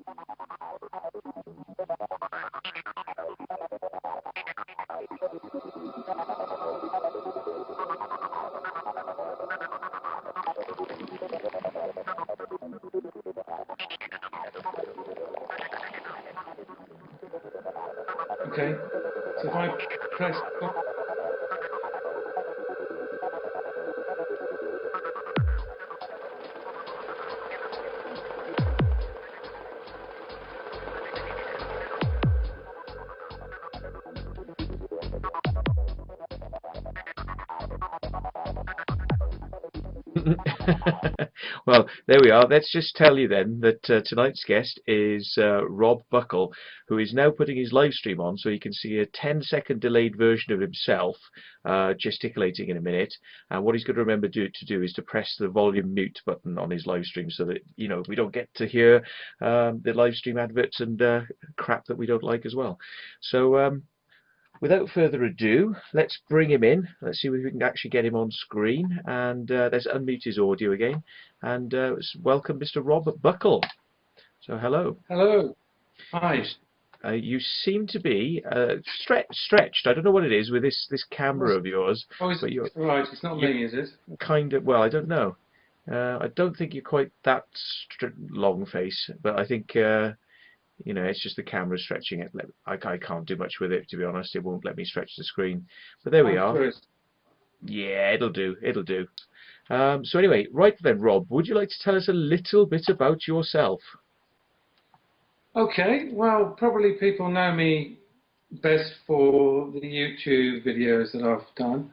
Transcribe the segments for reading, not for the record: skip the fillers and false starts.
Okay, so if I press stop. Well, there we are. Let's just tell you then that tonight's guest is Rob Buckle, who is now putting his live stream on so you can see a 10-second delayed version of himself gesticulating in a minute. And what he's going to remember to do is to press the volume mute button on his live stream so that, you know, we don't get to hear the live stream adverts and crap that we don't like as well. So without further ado, let's bring him in. Let's see if we can actually get him on screen. And let's unmute his audio again. And welcome, Mr. Rob Buckle. So, hello. Hello. Hi. You seem to be stretched. I don't know what it is with this camera of yours. Oh, but you're right. It's not me, is it? Kind of. Well, I don't know. I don't think you're quite that long face, but I think. You know, it's just the camera stretching it. I can't do much with it, to be honest. It won't let me stretch the screen. But there we are. Yeah, it'll do. It'll do. So anyway, right then, Rob, would you like to tell us a little bit about yourself? Okay. Well, probably people know me best for the YouTube videos that I've done.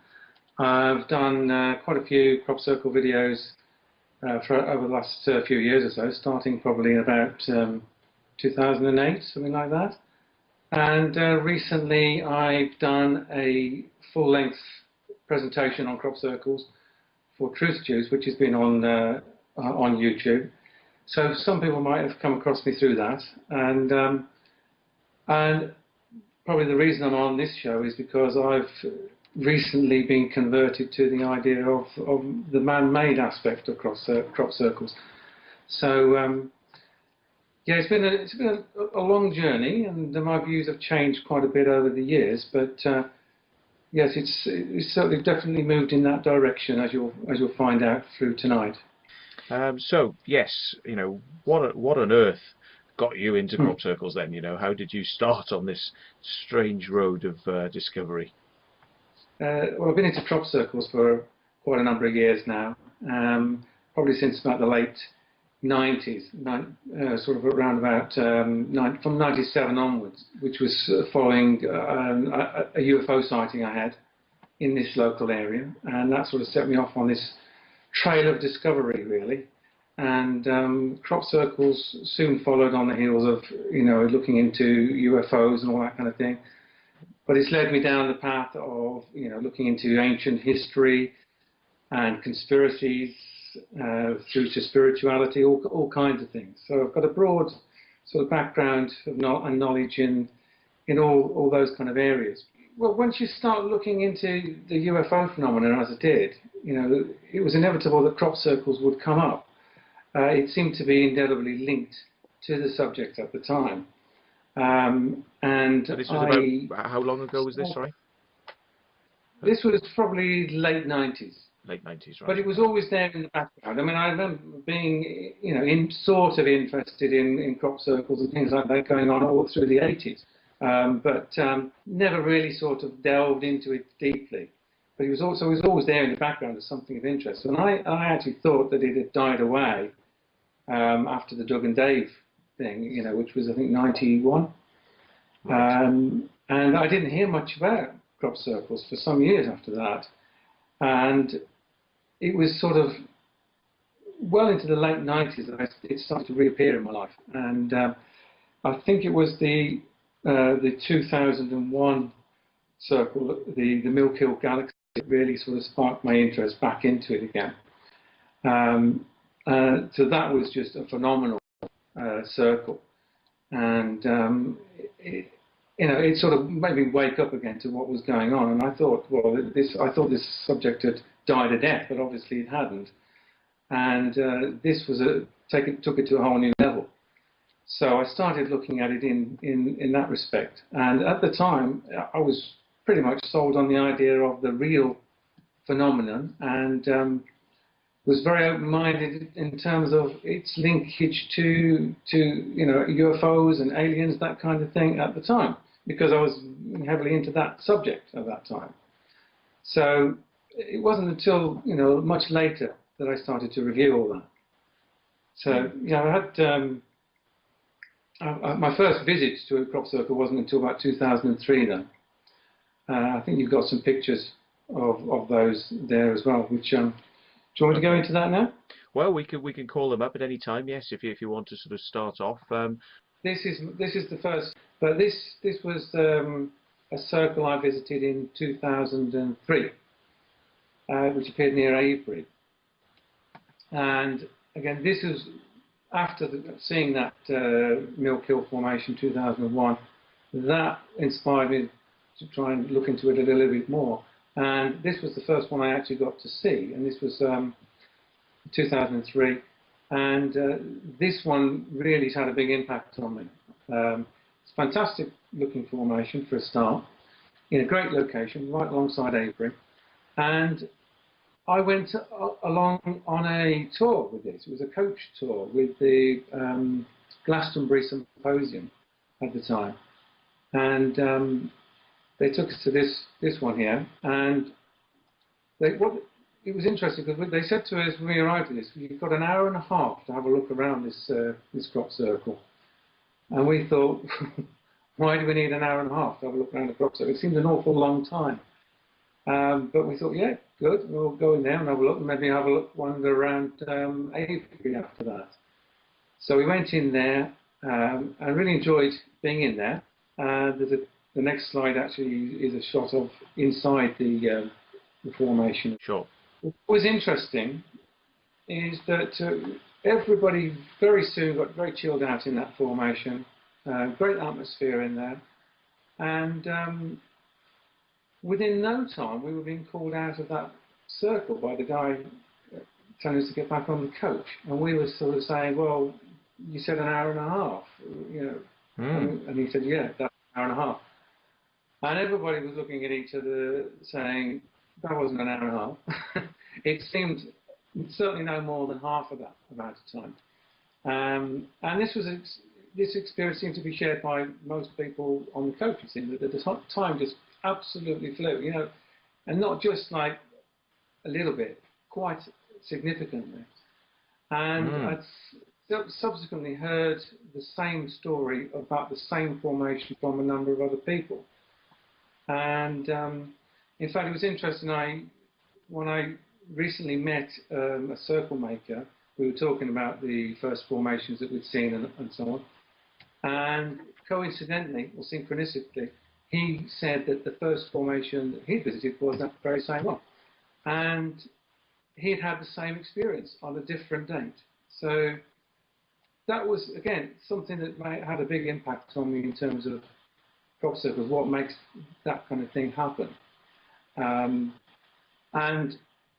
I've done quite a few crop circle videos for over the last few years or so, starting probably in about 2008, something like that. And recently I've done a full-length presentation on crop circles for Truth Juice, which has been on YouTube. So some people might have come across me through that. And probably the reason I'm on this show is because I've recently been converted to the idea of the man-made aspect of crop circles. So yeah, it's been a long journey, and my views have changed quite a bit over the years. But yes, it's certainly definitely moved in that direction, as you'll find out through tonight. So yes, you know, what on earth got you into crop circles then? You know, how did you start on this strange road of discovery? Well, I've been into crop circles for quite a number of years now, probably since about the late 90s, sort of around about from 97 onwards, which was following a UFO sighting I had in this local area, and that sort of set me off on this trail of discovery, really. And crop circles soon followed on the heels of, you know, looking into UFOs and all that kind of thing. But it's led me down the path of, you know, looking into ancient history and conspiracies, through to spirituality, all kinds of things. So I've got a broad sort of background of knowledge in all those kind of areas. Well, once you start looking into the UFO phenomenon, as I did, you know, it was inevitable that crop circles would come up. It seemed to be indelibly linked to the subject at the time. And so this was about, how long ago was this, sorry? This was probably late 90s. Late 90s, right. But it was always there in the background. I mean, I remember being, you know, sort of interested in crop circles and things like that going on all through the 80s. But never really sort of delved into it deeply. But it was always there in the background as something of interest. And I actually thought that it had died away after the Doug and Dave thing, you know, which was, I think, 91. Right. And I didn't hear much about crop circles for some years after that. And it was sort of well into the late 90s that it started to reappear in my life. And I think it was the 2001 circle, the Milk Hill Galaxy, that really sort of sparked my interest back into it again. So that was just a phenomenal circle. And it sort of made me wake up again to what was going on. And I thought, well, I thought this subject had died a death, but obviously it hadn't. And this was took it to a whole new level. So I started looking at it in that respect. And at the time, I was pretty much sold on the idea of the real phenomenon, and was very open-minded in terms of its linkage to UFOs and aliens, that kind of thing at the time, because I was heavily into that subject at that time. So it wasn't until much later that I started to review all that. So I had my first visit to a crop circle wasn't until about 2003 then. I think you've got some pictures of those there as well, which do you want me to go into that now? Well, we can call them up at any time, yes, if you want to sort of start off. This is the first, but this was a circle I visited in 2003, which appeared near Avebury. And again, this is after seeing that Mill-Kill formation 2001. That inspired me to try and look into it a little bit more. And this was the first one I actually got to see, and this was 2003. And this one really has had a big impact on me. It's a fantastic looking formation for a start, in a great location, right alongside Avebury. And I went along on a tour with this. It was a coach tour with the Glastonbury Symposium at the time. And they took us to this one here, and it was interesting because they said to us when we arrived at this, you've got an hour and a half to have a look around this crop circle. And we thought, why do we need an hour and a half to have a look around the crop circle? It seemed an awful long time. But we thought, yeah, good, we'll go in there and have a look, and maybe have a look, wander around Avebury after that. So we went in there. I really enjoyed being in there. The next slide actually is a shot of inside the formation. Sure. What was interesting is that everybody very soon got very chilled out in that formation. Great atmosphere in there. And within no time, we were being called out of that circle by the guy telling us to get back on the coach. And we were sort of saying, well, you said an hour and a half, And he said, yeah, that's an hour and a half. And everybody was looking at each other saying, that wasn't an hour and a half. It seemed certainly no more than half of that amount of time. And this experience seemed to be shared by most people on the coach. It seemed that the time just absolutely flew, and not just like a little bit, quite significantly. And I'd subsequently heard the same story about the same formation from a number of other people. And in fact, it was interesting. When I recently met a circle maker, we were talking about the first formations that we'd seen and so on. And coincidentally, or synchronistically, he said that the first formation that he visited was that very same one. And he'd had the same experience on a different date. So that was, again, something that had a big impact on me in terms of crop circles, what makes that kind of thing happen. And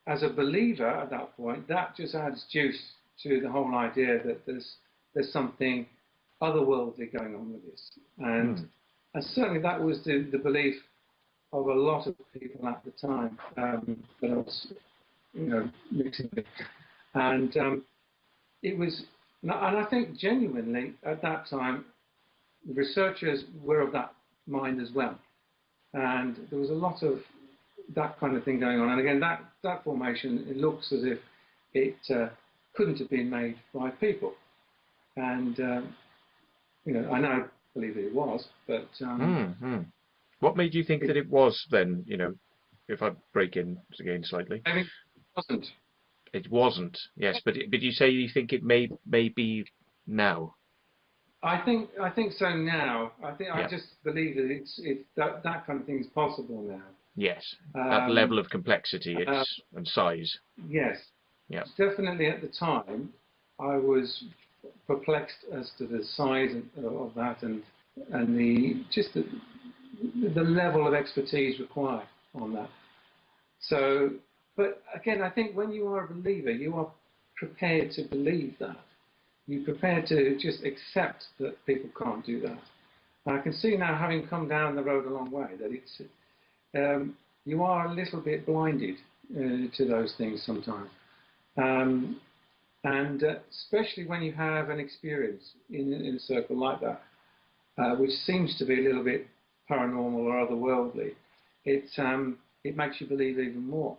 as a believer at that point, that just adds juice to the whole idea that there's something otherworldly going on with this. And certainly that was the belief of a lot of people at the time that I was, mixing with. And it was, and I think genuinely at that time, the researchers were of that mind as well. And there was a lot of that kind of thing going on. And again, that formation, it looks as if it couldn't have been made by people. And, I now believe that it was, but... What made you think that it was then, if I break in again slightly? I think it wasn't. It wasn't, yes, but you say you think it may be now. I think so now. I just believe that it's that kind of thing is possible now. Yes, that level of complexity and size. Yes. Yeah. Definitely at the time, I was perplexed as to the size of that and the level of expertise required on that. So, but again, I think when you are a believer, you are prepared to believe that. you're prepared to just accept that people can't do that. And I can see now, having come down the road a long way, that it's you are a little bit blinded to those things sometimes. And especially when you have an experience in a circle like that, which seems to be a little bit paranormal or otherworldly, it makes you believe even more.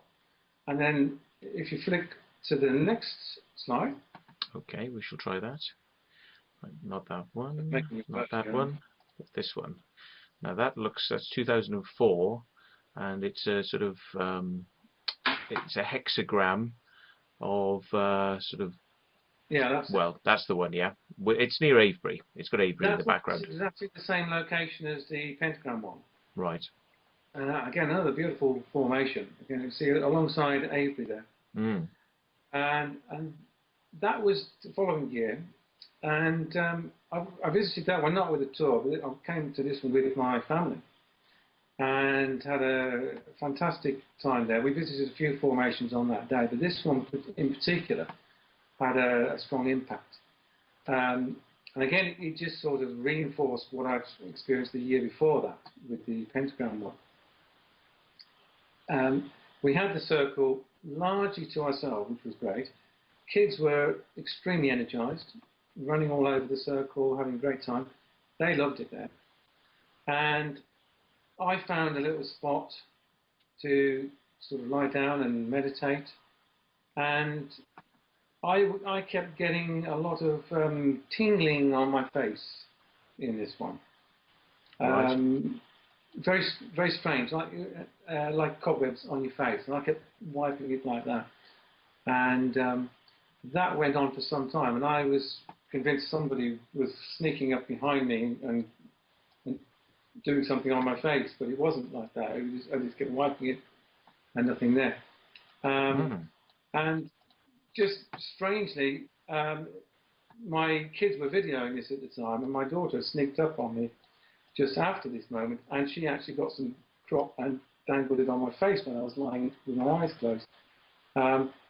And then if you flick to the next slide. Okay, we shall try that. Not that one, not that one. one, but this one. Now that's 2004, and it's a sort of, it's a hexagram of sort of, yeah, that's the one, yeah. It's near Avebury. It's got Avebury in the background. It's exactly the same location as the pentagram one. Right. Again, another beautiful formation. Again, you see it alongside Avebury there. Mm. And that was the following year. And I visited that one, not with a tour, but I came to this one with my family. And had a fantastic time there. We visited a few formations on that day, but this one in particular had a strong impact. And again, it just sort of reinforced what I'd experienced the year before that with the pentagram one. We had the circle largely to ourselves, which was great. Kids were extremely energized, running all over the circle, having a great time. They loved it there. And I found a little spot to sort of lie down and meditate. And I kept getting a lot of tingling on my face in this one. Right. Very, very strange, like cobwebs on your face. And I kept wiping it like that. And that went on for some time. And I was convinced somebody was sneaking up behind me and doing something on my face, but it wasn't like that. I just kept wiping it and nothing there. And just strangely, my kids were videoing this at the time, and my daughter sneaked up on me just after this moment, and she actually got some crop and dangled it on my face when I was lying with my eyes closed.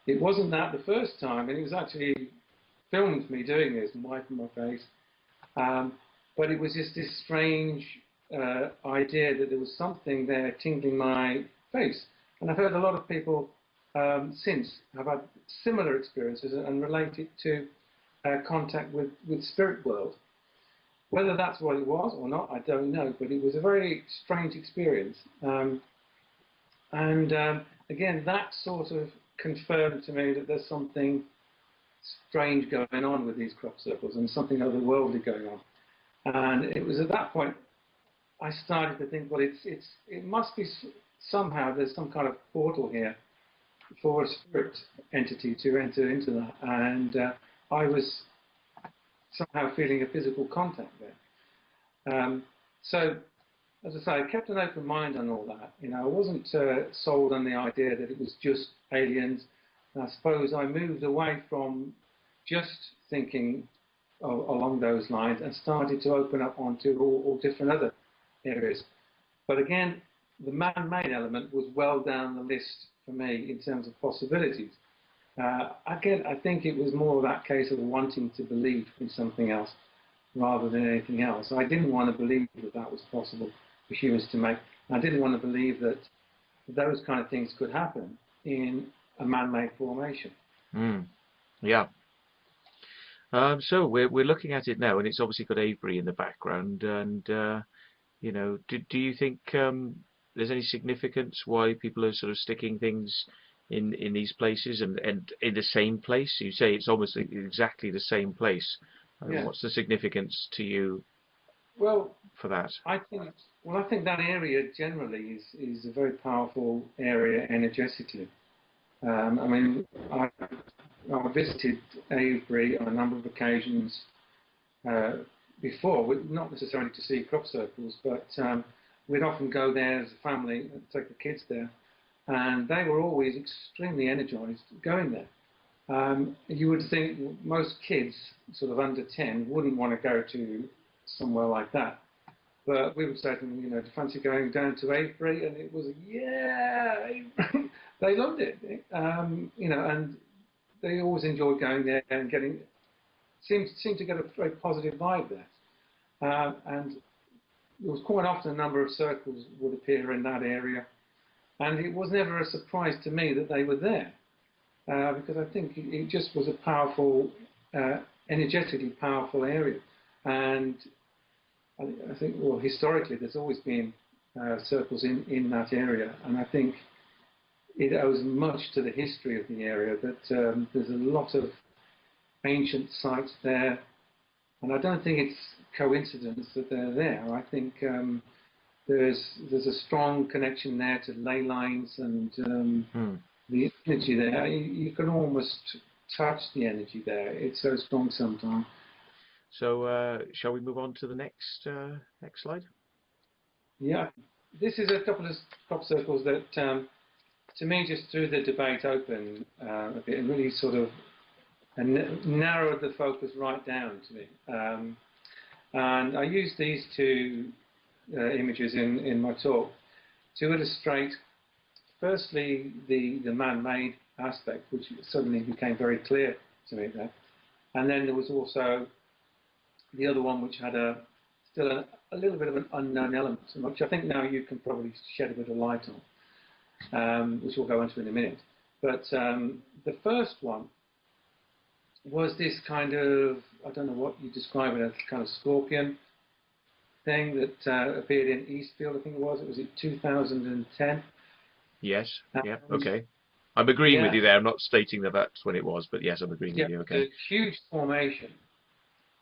It wasn't that the first time, and it was actually filmed me doing this and wiping my face. But it was just this strange idea that there was something there tingling my face. And I've heard a lot of people since have had similar experiences and relate it to contact with spirit world. Whether that's what it was or not, I don't know, but it was a very strange experience. Again, that sort of confirmed to me that there's something strange going on with these crop circles and something otherworldly going on. And it was at that point I started to think, well, it must be somehow there's some kind of portal here for a spirit entity to enter into that. And I was somehow feeling a physical contact there. So, as I say, I kept an open mind on all that. You know, I wasn't sold on the idea that it was just aliens. And I suppose I moved away from just thinking along those lines and started to open up onto all different other areas. But again, the man-made element was well down the list for me in terms of possibilities. Again, I think it was more that case of wanting to believe in something else rather than anything else. I didn't want to believe that that was possible for humans to make. I didn't want to believe that those kind of things could happen in a man-made formation. Yeah. So we're looking at it now, and it's obviously got Avebury in the background. And you know, do you think there's any significance why people are sort of sticking things in these places and in the same place? You say it's almost exactly the same place. Yeah. What's the significance to you? Well, for that, I think that area generally is a very powerful area energetically. I mean, I visited Avebury on a number of occasions before, not necessarily to see crop circles, but we'd often go there as a family and take the kids there, and they were always extremely energized going there. You would think most kids, sort of under 10, wouldn't want to go to somewhere like that. But we would say to them, you know, do you fancy going down to Avebury? And it was, yeah, they loved it. You know, and they always enjoyed going there and getting seemed to get a very positive vibe there. And there was quite often a number of circles would appear in that area, and it was never a surprise to me that they were there, because I think it just was a powerful, energetically powerful area. And I think, well, historically there's always been circles in that area, and I think it owes much to the history of the area that there's a lot of ancient sites there, and I don't think it's coincidence that they're there. I think there's a strong connection there to ley lines and the energy there. You can almost touch the energy there. It's so strong sometimes. So shall we move on to the next slide? Yeah, this is a couple of crop circles that to me just threw the debate open a bit and really sort of narrowed the focus right down to me. And I used these two images in my talk to illustrate, firstly, the man-made aspect, which suddenly became very clear to me there. And then there was also the other one, which had still a little bit of an unknown element, which I think now you can probably shed a bit of light on, which we'll go into in a minute. But the first one was this kind of, I don't know what you describe it as, kind of scorpion thing that appeared in Eastfield, I think it was. It was in 2010. Yes, yeah, okay. I'm agreeing with you there. I'm not stating that that's when it was, but yes, I'm agreeing with you, okay. It's a huge formation.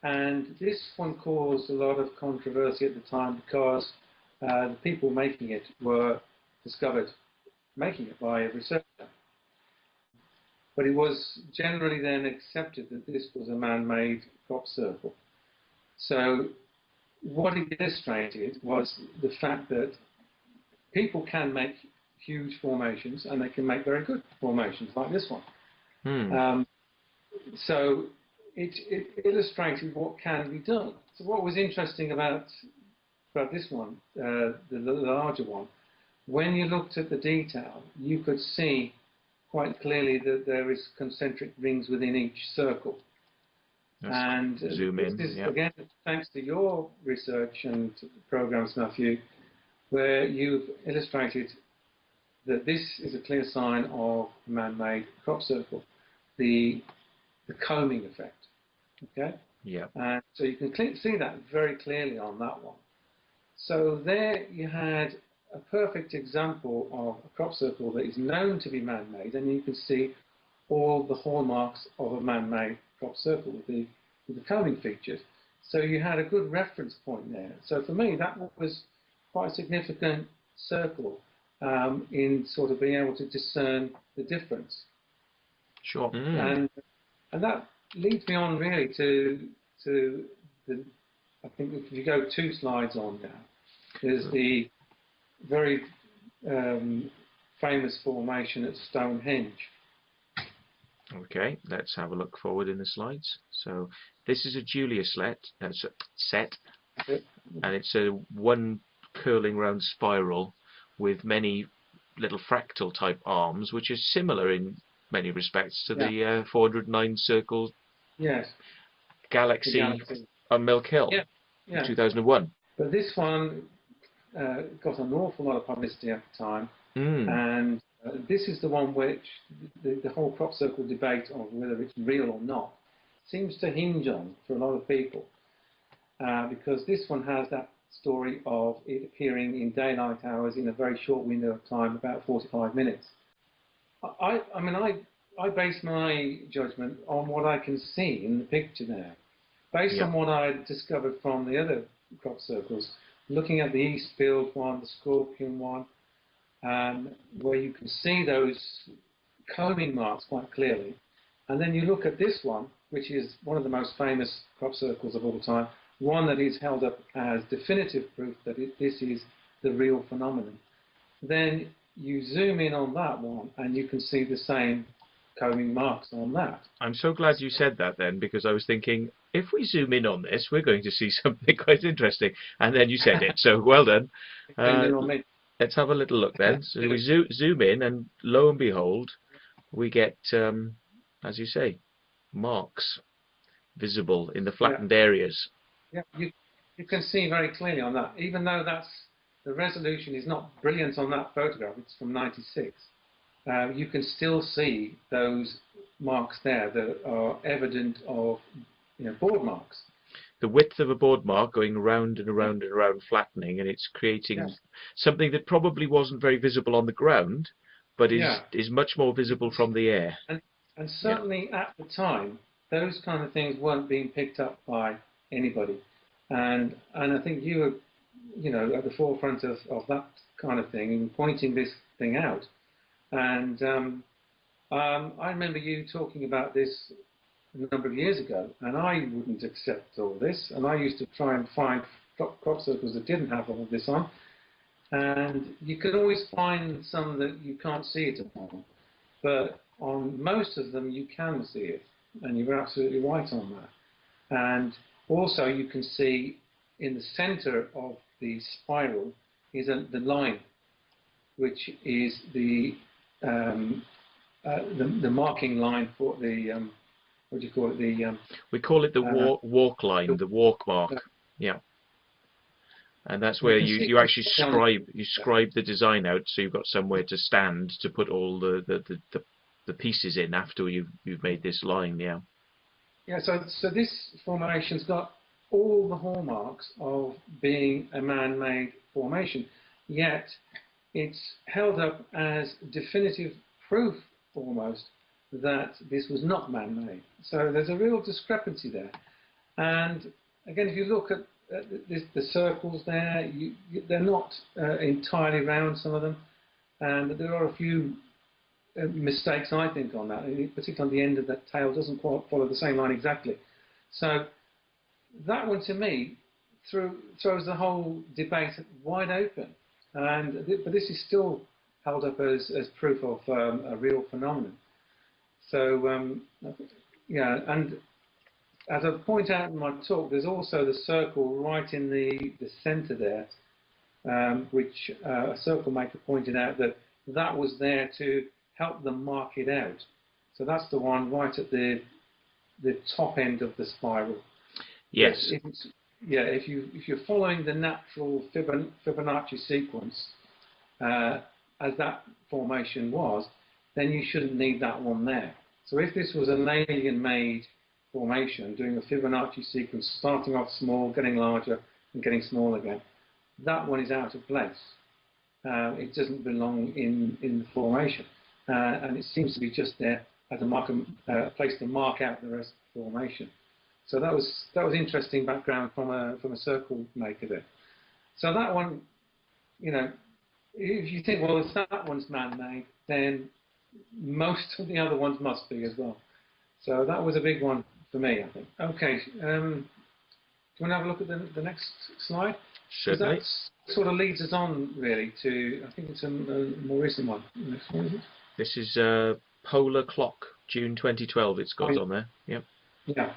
And this one caused a lot of controversy at the time because the people making it were discovered making it by a researcher. But it was generally then accepted that this was a man-made crop circle. So what it illustrated was the fact that people can make huge formations, and they can make very good formations like this one. So it illustrated what can be done. So what was interesting about this one, the larger one, when you looked at the detail, you could see quite clearly that there is concentric rings within each circle. And zoom in. This is, again, thanks to your research and programs, Matthew, where you've illustrated that this is a clear sign of a man-made crop circle, the combing effect. Okay. Yeah. And so you can see that very clearly on that one. So there you had a perfect example of a crop circle that is known to be man-made, and you can see all the hallmarks of a man-made crop circle with the combing features. So you had a good reference point there. So for me, that was quite a significant circle in sort of being able to discern the difference. Sure. And that leads me on really to the, I think if you go 2 slides on now, there's the very famous formation at Stonehenge. Okay, let's have a look forward in the slides. So this is a Julius set, and it's a one curling round spiral with many little fractal type arms, which is similar in many respects to the 409 circle galaxy on Milk Hill, 2001. But this one got an awful lot of publicity at the time, and this is the one which the whole crop circle debate of whether it's real or not seems to hinge on for a lot of people, because this one has that story of it appearing in daylight hours in a very short window of time, about 45 minutes. I mean, I base my judgment on what I can see in the picture there, based on what I discovered from the other crop circles, looking at the Eastfield one, the Scorpion one, where you can see those combing marks quite clearly. And then you look at this one, which is one of the most famous crop circles of all time, one that is held up as definitive proof that this is the real phenomenon. Then you zoom in on that one, and you can see the same combing marks on that. I'm so glad you said that then, because I was thinking, if we zoom in on this, we're going to see something quite interesting. And then you said it, so well done. Let's have a little look then. So we zoom in, and lo and behold, we get, as you say, marks. visible in the Yeah, flattened areas. yeah. You can see very clearly on that, even though the resolution is not brilliant on that photograph. It's from '96. You can still see those marks there that are evident of, board marks. The width of a board mark going around and around and around, flattening, and it's creating Yes. something that probably wasn't very visible on the ground, but Yeah. is much more You visible can see, from the air. and Yeah. certainly at the time, those kind of things weren't being picked up by anybody. And I think you were, at the forefront of that kind of thing and pointing this thing out. And I remember you talking about this a number of years ago, and I wouldn't accept all this. And I used to try and find crop circles that didn't have all of this on. And you can always find some that you can't see it on, but on most of them you can see it, and you're absolutely right on that. And also you can see in the center of the spiral is the line, which is the marking line for the what do you call it? We call it the walk line, the walk mark. Yeah. And that's where you actually scribe the design out, so you've got somewhere to stand to put all the pieces in after you've made this line. Yeah. Yeah. So this formation's got all the hallmarks of being a man-made formation, yet it's held up as definitive proof almost that this was not man-made. So there's a real discrepancy there. And again, if you look at the circles there, they're not entirely round, some of them, and there are a few mistakes, I think, on that, particularly on the end of that tail doesn't quite follow the same line exactly. So that one, to me, throws the whole debate wide open. But this is still held up as proof of a real phenomenon. So, yeah, and as I point out in my talk, there's also the circle right in the center there, which a circle maker pointed out that was there to help them mark it out. So that's the one right at the top end of the spiral. Yes. If you're following the natural Fibonacci sequence as that formation was, then you shouldn't need that one there. So if this was an alien-made formation, doing a Fibonacci sequence, starting off small, getting larger, and getting small again, that one is out of place. It doesn't belong in the formation, and it seems to be just there as a place to mark out the rest of the formation. So that was interesting background from a circle maker there. So that one, if you think, well, if that one's man-made, then most of the other ones must be as well. So that was a big one for me, I think. Okay, do you want to have a look at the next slide? Certainly. That sort of leads us on, really, to, I think it's a more recent one. Next one, is it? This is Polar Clock, June 2012 it's got on there. Yep. Yeah.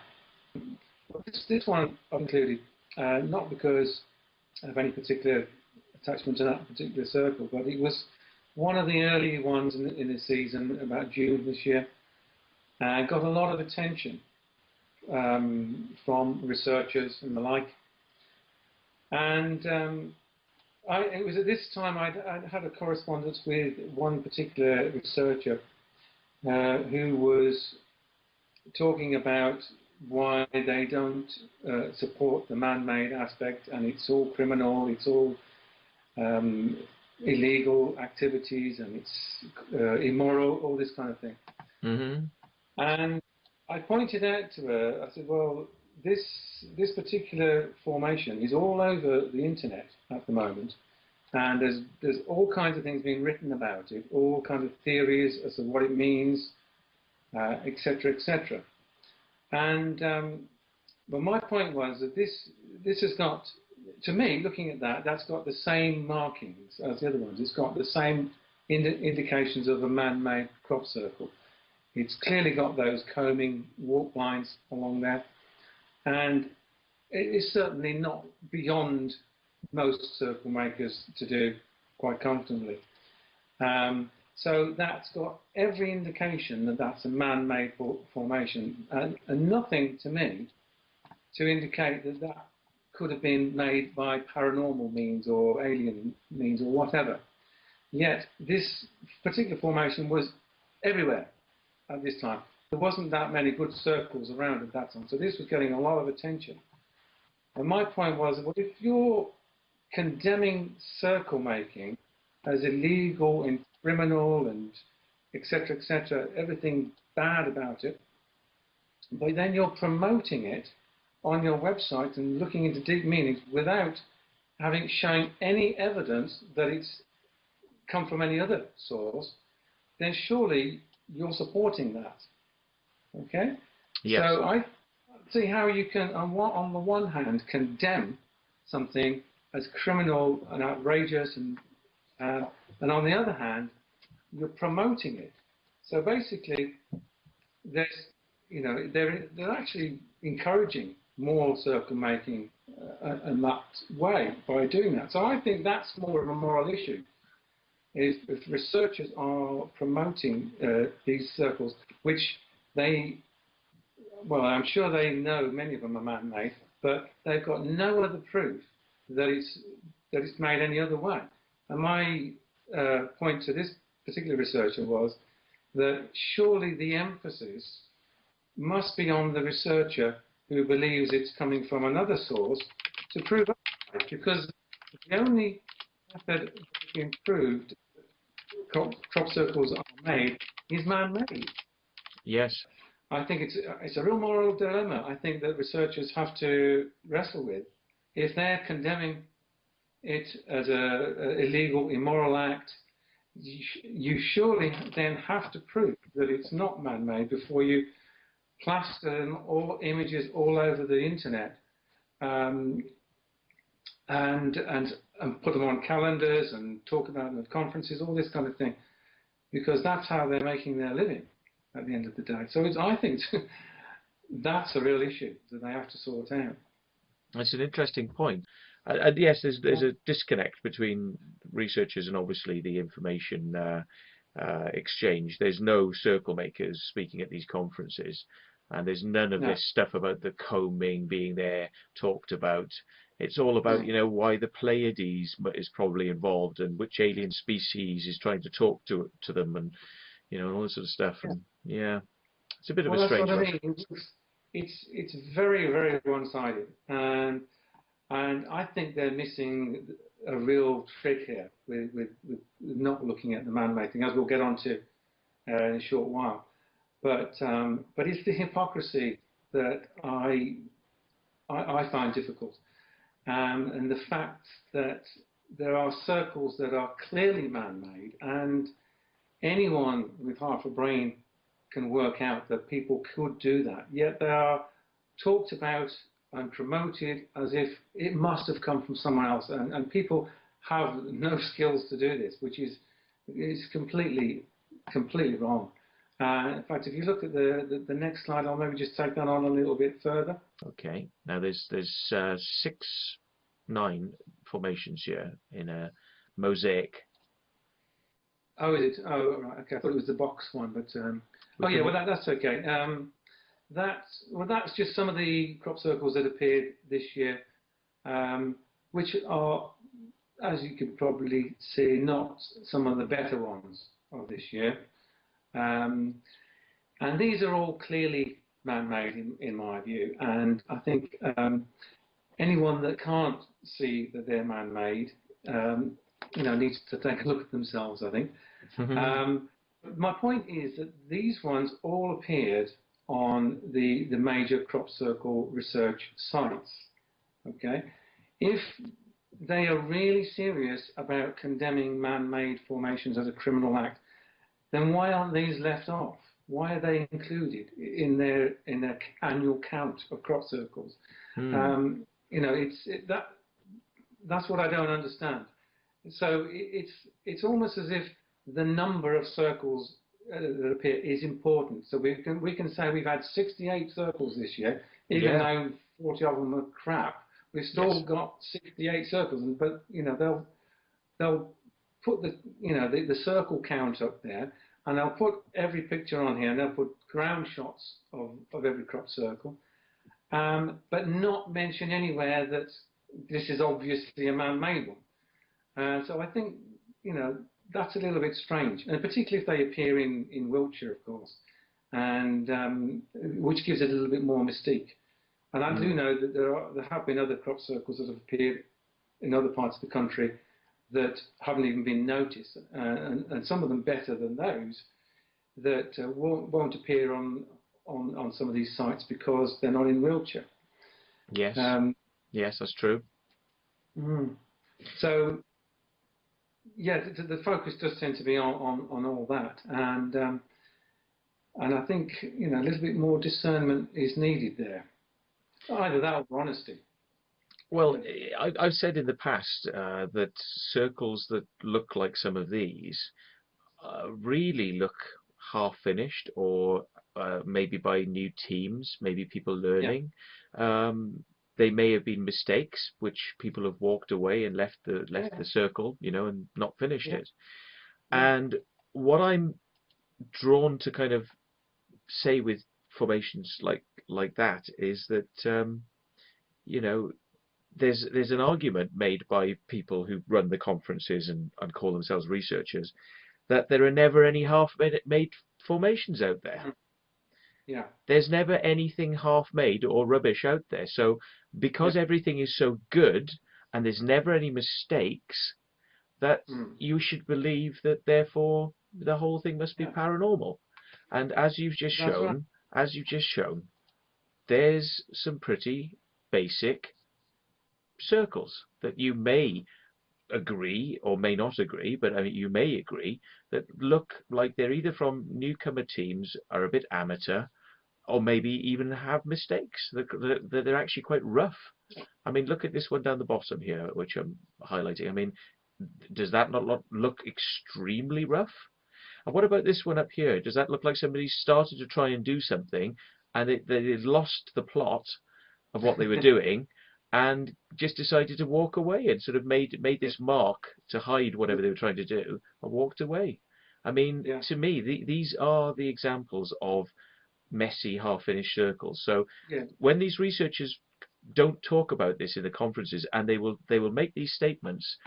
This one I've included, not because of any particular attachment to that particular circle, but it was one of the early ones in the season, about June this year, and got a lot of attention from researchers and the like. And it was at this time I'd had a correspondence with one particular researcher who was talking about why they don't support the man-made aspect, and it's all criminal, it's all illegal activities, and it's immoral, all this kind of thing. Mm-hmm. And I pointed out to her, I said, well, this particular formation is all over the internet at the moment, and there's all kinds of things being written about it, all kinds of theories as to what it means, etc., etc. And but my point was that this has got, to me, looking at that's got the same markings as the other ones. It's got the same indications of a man-made crop circle. It's clearly got those combing walk lines along there, and it is certainly not beyond most circle makers to do quite comfortably. So that's got every indication that that's a man-made formation, and nothing to me to indicate that that could have been made by paranormal means or alien means or whatever. Yet this particular formation was everywhere at this time. There wasn't that many good circles around at that time, so this was getting a lot of attention. And my point was, well, if you're condemning circle making as illegal and criminal and etc., everything bad about it, but then you're promoting it on your website and looking into deep meanings without having shown any evidence that it's come from any other source, then surely you're supporting that. Okay? Yes. So I see how you can, on the one hand, condemn something as criminal and outrageous, and on the other hand, you're promoting it. So basically, they're actually encouraging more circle making in that way by doing that. So I think that's more of a moral issue. Is if researchers are promoting these circles, which I'm sure they know many of them are man-made, but they've got no other proof that it's made any other way. And my point to this particular researcher was that surely the emphasis must be on the researcher who believes it's coming from another source to prove otherwise, because the only method that's been proved crop circles are made is man-made. Yes. I think it's a real moral dilemma. I think that researchers have to wrestle with. If they're condemning it as an illegal, immoral act, you surely then have to prove that it's not man-made before you plaster all images all over the internet and put them on calendars and talk about them at conferences, all this kind of thing, because that's how they're making their living at the end of the day. So I think that's a real issue that they have to sort out. That's an interesting point. And yes, there's a disconnect between researchers and obviously the information exchange. There's no circle makers speaking at these conferences, and there's none of this stuff about the combing being there talked about. It's all about, why the Pleiades is probably involved and which alien species is trying to talk to them, and all this sort of stuff. And it's a bit of a strange one. That's what I mean. It's very, very one-sided, and I think they're missing a real trick here with not looking at the man-made thing, as we'll get on to in a short while. But it's the hypocrisy that I find difficult, and the fact that there are circles that are clearly man-made, and anyone with half a brain can work out that people could do that. Yet they are talked about and promoted as if it must have come from someone else, and people have no skills to do this, which is completely9. In fact, if you look at the next slide, I'll maybe just take that on a little bit further. Okay. Now there's 9 formations here in a mosaic. Oh, is it? Oh, right. Okay. I thought it was the box one, but that's okay. That's just some of the crop circles that appeared this year, which are, as you can probably see, not some of the better ones of this year. And these are all clearly man-made in my view, and I think anyone that can't see that they're man-made needs to take a look at themselves, I think. My point is that these ones all appeared on the major crop circle research sites. Okay, if they are really serious about condemning man-made formations as a criminal act, then why aren't these left off? Why are they included in their annual count of crop circles? That's what I don't understand. So it's almost as if the number of circles that appear is important. So we can say we've had 68 circles this year, even though 40 of them are crap. We've still got 68 circles, but they'll put the circle count up there, and they'll put every picture on here, and they'll put ground shots of every crop circle, but not mention anywhere that this is obviously a man-made one. So I think that's a little bit strange, and particularly if they appear in Wiltshire, of course, and which gives it a little bit more mystique. And I do know that there have been other crop circles that have appeared in other parts of the country that haven't even been noticed, and some of them better than those that won't appear on some of these sites because they're not in Wiltshire. Yes, yes, that's true. So, yeah, the focus does tend to be on all that, and I think a little bit more discernment is needed there. Either that or honesty. Well, I've said in the past that circles that look like some of these really look half finished, or maybe by new teams, maybe people learning. Yeah. They may have been mistakes, which people have walked away and left the circle, and not finished it. And what I'm drawn to kind of say with formations like that is that there's an argument made by people who run the conferences and call themselves researchers that there are never any half-made formations out there. Yeah. There's never anything half-made or rubbish out there. So because everything is so good and there's never any mistakes, that you should believe that therefore the whole thing must be paranormal. And as you've just shown, there's some pretty basic circles that you may agree or may not agree, but I mean, you may agree that look like they're either from newcomer teams, are a bit amateur, or maybe even have mistakes, that they're actually quite rough. I mean, look at this one down the bottom here, which I'm highlighting. I mean, does that not look extremely rough? And what about this one up here? Does that look like somebody started to try and do something and they lost the plot of what they were doing and just decided to walk away and sort of made this mark to hide whatever they were trying to do and walked away? I mean, to me, these are the examples of messy, half-finished circles. So when these researchers don't talk about this in the conferences, and they will make these statements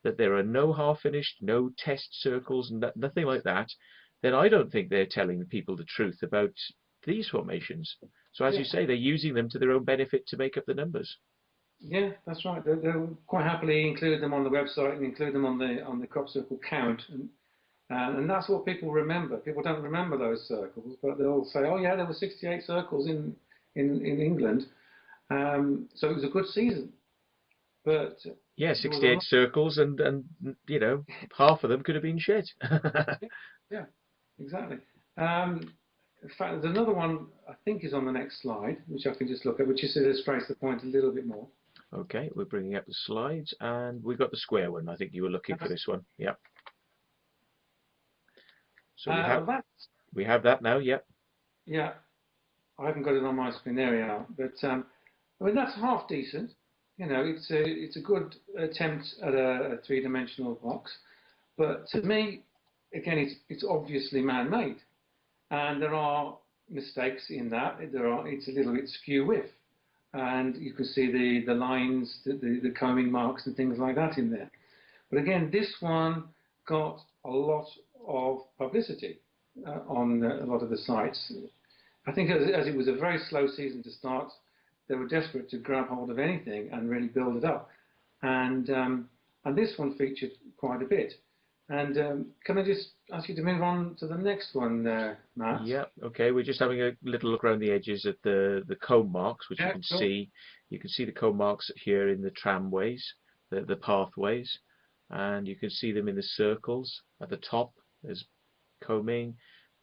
that there are no half-finished, no test circles, nothing like that, then I don't think they're telling the people the truth about these formations. So as you say, they're using them to their own benefit to make up the numbers. Yeah, that's right. They'll quite happily include them on the website and include them on the crop circle count, and that's what people remember. People don't remember those circles, but they'll say, "Oh yeah, there were 68 circles in England, so it was a good season." But 68 circles, and half of them could have been shit. Yeah, exactly. In fact, there's another one I think is on the next slide, which I can just look at, which just illustrates the point a little bit more. Okay, we're bringing up the slides, and we've got the square one. I think you were looking for this one. Yep. So we have that now. Yep. Yeah, I haven't got it on my screen. There we are. But I mean, that's half decent. It's a good attempt at a three-dimensional box, but to me, again, it's obviously man-made, and there are mistakes in that. It's a little bit skew-whiff, and you can see the lines, the combing marks, and things like that in there. But again, this one got a lot of publicity on a lot of the sites. I think as it was a very slow season to start, they were desperate to grab hold of anything and really build it up. And this one featured quite a bit. And can I just ask you to move on to the next one, Matt? Yeah, okay. We're just having a little look around the edges at the comb marks, which you can see. You can see the comb marks here in the tramways, the pathways, and you can see them in the circles at the top. There's combing,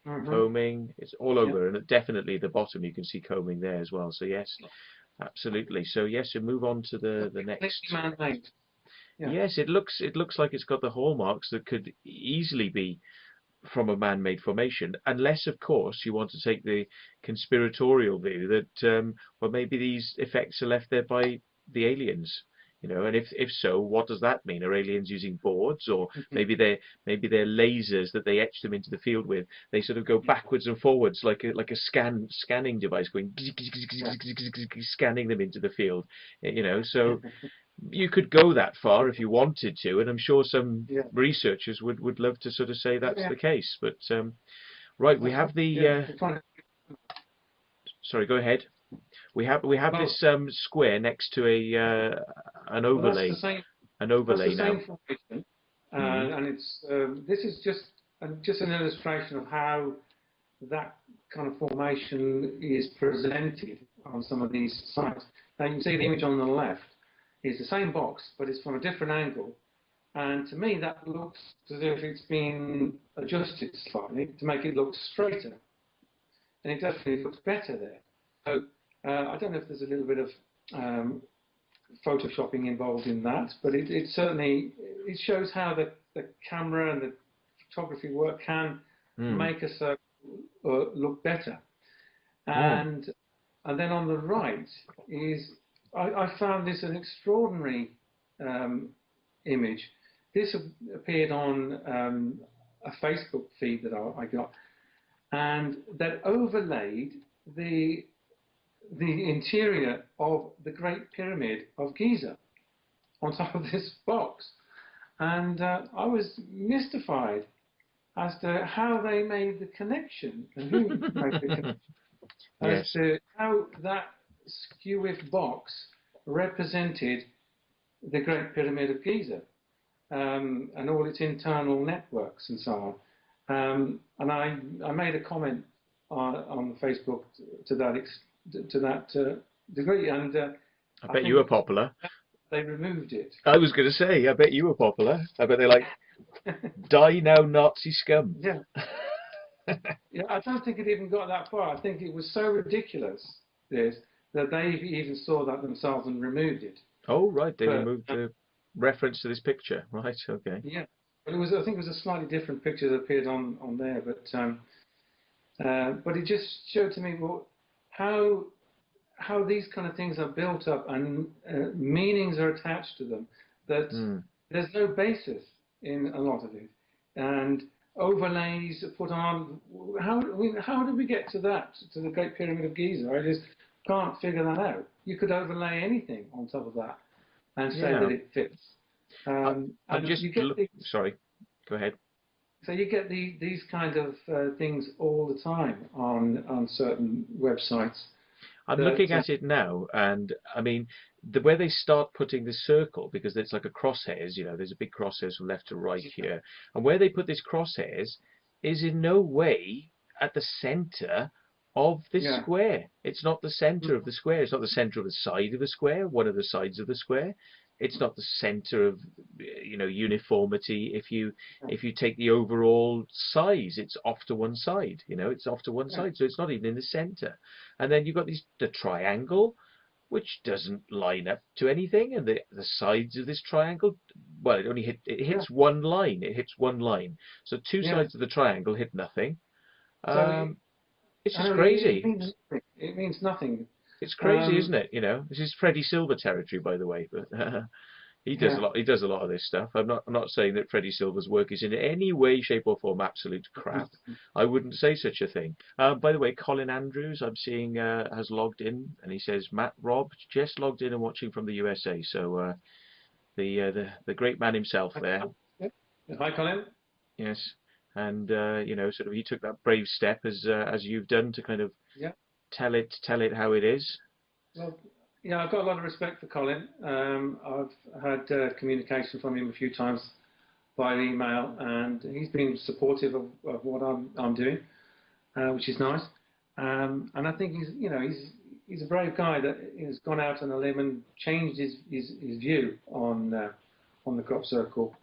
combing. It's all over, and definitely the bottom you can see combing there as well. So yes, absolutely. So yes, we move on to the next. Man-made. Yeah. Yes, it looks like it's got the hallmarks that could easily be from a man-made formation, unless, of course, you want to take the conspiratorial view that well, maybe these effects are left there by the aliens. You know, and if so, what does that mean? Are aliens using boards, or maybe they're lasers that they etch them into the field with? They sort of go backwards and forwards like a scanning device, going Yeah. scanning them into the field. You know, so you could go that far if you wanted to, and I'm sure some Yeah. researchers would love to sort of say that's Yeah. the case. But right, we have Yeah. the sorry, go ahead. We have Well, this square next to a an well, that's the overlay same. an That's the overlay now. same formation, Mm. and it's this is just an illustration of how that kind of formation is presented on some of these sites. Now you can see the image on the left is the same box, but it's from a different angle. And to me, that looks as if it's been adjusted slightly to make it look straighter. And it definitely looks better there. So I don't know if there's a little bit of photoshopping involved in that, but it certainly it shows how the camera and the photography work can make a circle look better. And then on the right is I found this an extraordinary image. This appeared on a Facebook feed that I got, and that overlaid the interior of the Great Pyramid of Giza on top of this box. And I was mystified as to how they made the connection and who made the connection as Yes. to how that skewiff box represented the Great Pyramid of Giza and all its internal networks and so on. And I made a comment on Facebook to that degree, and I bet you were popular. they removed it. I was going to say, I bet you were popular. I bet they're like, die now, Nazi scum. Yeah. Yeah, I don't think it even got that far. I think it was so ridiculous, this, that they even saw that themselves and removed it. Oh, right, they removed the reference to this picture. Right, okay. Yeah, but I think it was a slightly different picture that appeared on there. But it just showed to me how these kind of things are built up and meanings are attached to them. That there's no basis in a lot of it, and overlays are put on. How did we get to that, to the Great Pyramid of Giza? I just can't figure that out. You could overlay anything on top of that and say that it fits. Sorry, go ahead. So you get these kind of things all the time on certain websites. I'm looking at it now, and I mean, where they start putting the circle, because it's like a crosshairs, you know, there's a big crosshairs from left to right here, and where they put this crosshairs is in no way at the center of this square. It's not the center of the square. It's not the center of the side of the square, one of the sides of the square. It's not the center of, you know, uniformity. If you take the overall size, it's off to one side. You know, it's off to one side, so it's not even in the center. And then you've got the triangle, which doesn't line up to anything, and the sides of this triangle, well, it hits one line. It hits one line. So two sides of the triangle hit nothing. It's just crazy. It means nothing. It's crazy, isn't it? You know, this is Freddie Silver territory, by the way, but he does a lot. He does a lot of this stuff. I'm not saying that Freddie Silver's work is in any way, shape, or form absolute crap. I wouldn't say such a thing. By the way, Colin Andrews, I'm seeing, has logged in, and he says Matt Robb just logged in and watching from the USA. So the great man himself there. Hi, Colin. Yes, and you know, sort of, he took that brave step as you've done to kind of. Tell it how it is. Well, yeah, I've got a lot of respect for Colin. I've had communication from him a few times by email, and he's been supportive of what I'm doing, which is nice. And I think he's a brave guy that has gone out on a limb and changed his view on the crop circle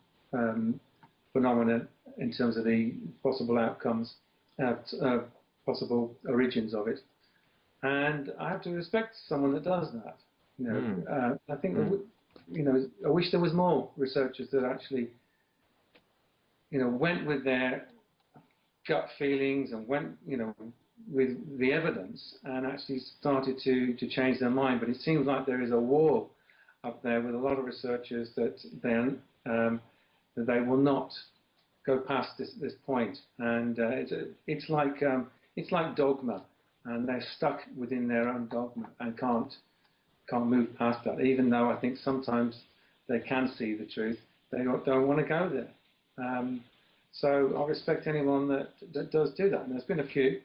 phenomenon in terms of the possible outcomes, possible origins of it. And I have to respect someone that does that. You know, I think I wish there was more researchers that actually, you know, went with their gut feelings and went, you know, with the evidence and actually started to change their mind. But it seems like there is a wall up there with a lot of researchers that that they will not go past this point, and it's like dogma, and they're stuck within their own dogma and can't move past that. Even though I think sometimes they can see the truth, they don't want to go there. So I respect anyone that does do that. And there's been a few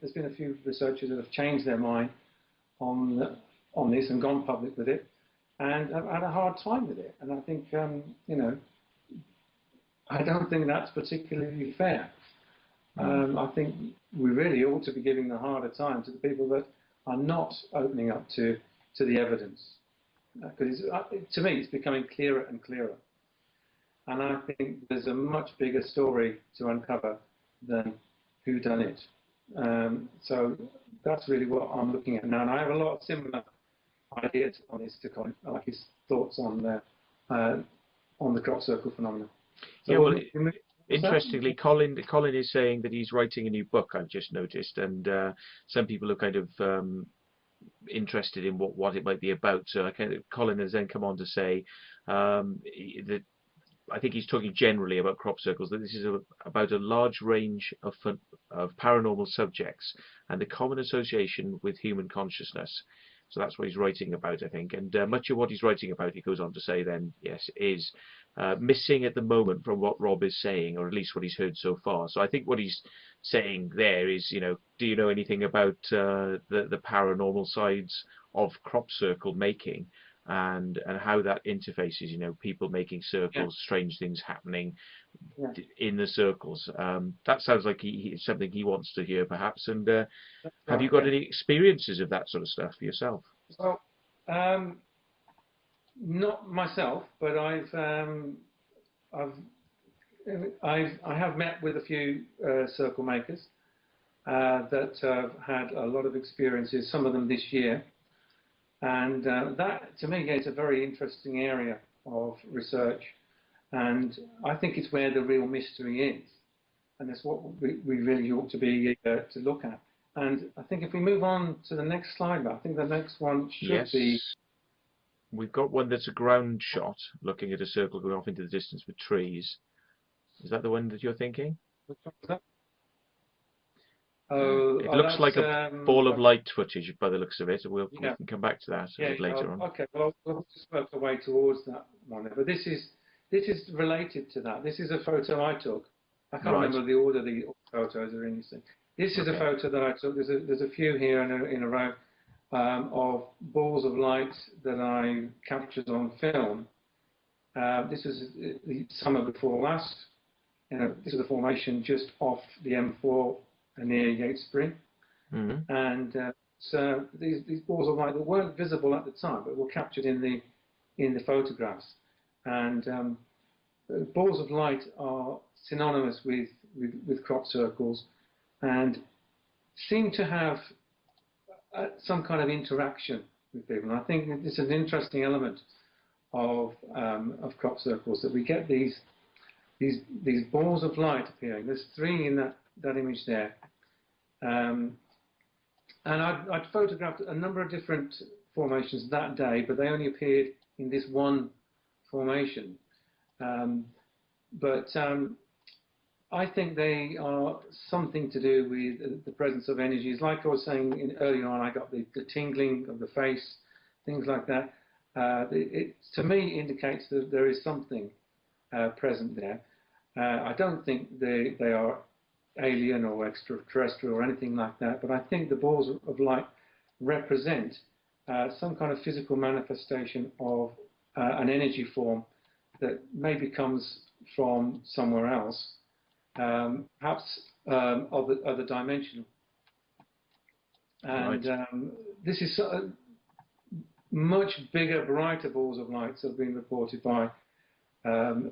researchers that have changed their mind on this and gone public with it, and have had a hard time with it. And I think I don't think that's particularly fair. I think we really ought to be giving the harder time to the people that are not opening up to the evidence, because to me it's becoming clearer and clearer. And I think there's a much bigger story to uncover than who done it. So that's really what I'm looking at now. And I have a lot of similar ideas on this to Colin. I like his thoughts on the crop circle phenomenon. So yeah, well, interestingly, Colin is saying that he's writing a new book, I've just noticed, and some people are kind of interested in what it might be about. So Colin has then come on to say that I think he's talking generally about crop circles, that this is about a large range of paranormal subjects and the common association with human consciousness. So that's what he's writing about, I think. And much of what he's writing about, he goes on to say then, yes, is missing at the moment from what Rob is saying, or at least what he's heard so far. So I think what he's saying there is, do you know anything about the paranormal sides of crop circle making? And how that interfaces, people making circles, strange things happening in the circles. That sounds like it's something he wants to hear, perhaps. And have you got any experiences of that sort of stuff yourself? Well, not myself, but I have met with a few circle makers that have had a lot of experiences. Some of them this year. And that, to me, is a very interesting area of research, and I think it's where the real mystery is, and that's what we really ought to be to look at. And I think if we move on to the next slide, I think the next one should be... We've got one that's a ground shot, looking at a circle going off into the distance with trees. Is that the one that you're thinking? Which one was that? It looks like a ball of light footage by the looks of it. We can come back to that a bit later on. Okay, well, we'll just work our way towards that one. But this is related to that. This is a photo I took. I can't remember the order the photos are in. This is a photo that I took. There's a few here in a row of balls of light that I captured on film. This was the summer before last. This is the formation just off the M4 near Yatesbury, and so these balls of light that weren't visible at the time, but were captured in the photographs. And balls of light are synonymous with crop circles, and seem to have some kind of interaction with people. And I think it's an interesting element of crop circles, that we get these balls of light appearing. There's three in that image there. And I'd photographed a number of different formations that day, but they only appeared in this one formation. But I think they are something to do with the presence of energies. Like I was saying earlier on, I got the tingling of the face, things like that. It to me indicates that there is something present there. I don't think they are alien or extraterrestrial or anything like that, but I think the balls of light represent some kind of physical manifestation of an energy form that maybe comes from somewhere else, perhaps other dimension. And this is much bigger, brighter balls of light that have been reported by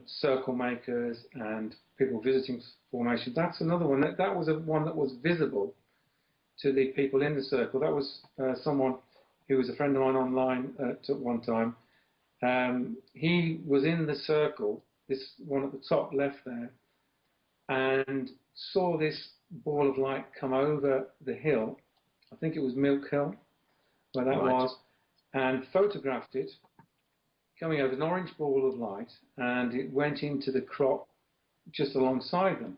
circle makers and people visiting formations. That's another one. That was one that was visible to the people in the circle. That was someone who was a friend of mine online at one time. He was in the circle, this one at the top left there, and saw this ball of light come over the hill. I think it was Milk Hill, where that was, and photographed it. coming out of an orange ball of light, and it went into the crop just alongside them.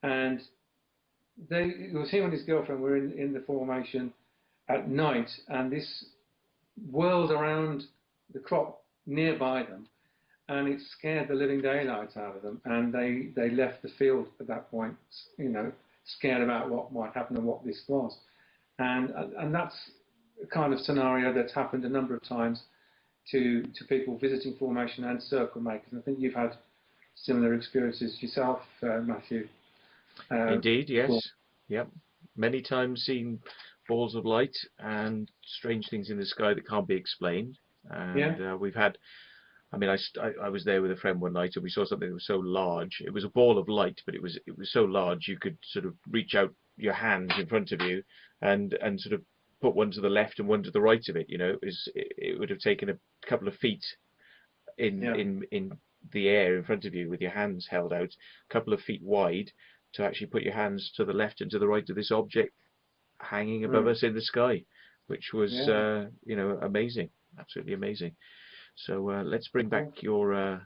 And it was him and his girlfriend were in the formation at night, and this whirled around the crop nearby them, and it scared the living daylights out of them, and they left the field at that point, scared about what might happen and what this was. And that's a kind of scenario that's happened a number of times to people visiting formation and Circlemakers. And I think you've had similar experiences yourself, Matthew. Indeed, yes. Yep. Many times seen balls of light and strange things in the sky that can't be explained. And we've had, I mean, I was there with a friend one night, and we saw something that was so large. It was a ball of light, but it was so large you could sort of reach out your hands in front of you and sort of put one to the left and one to the right of it. It would have taken a couple of feet in the air in front of you with your hands held out, a couple of feet wide, to actually put your hands to the left and to the right of this object hanging above us in the sky, which was amazing, absolutely amazing. So let's bring back your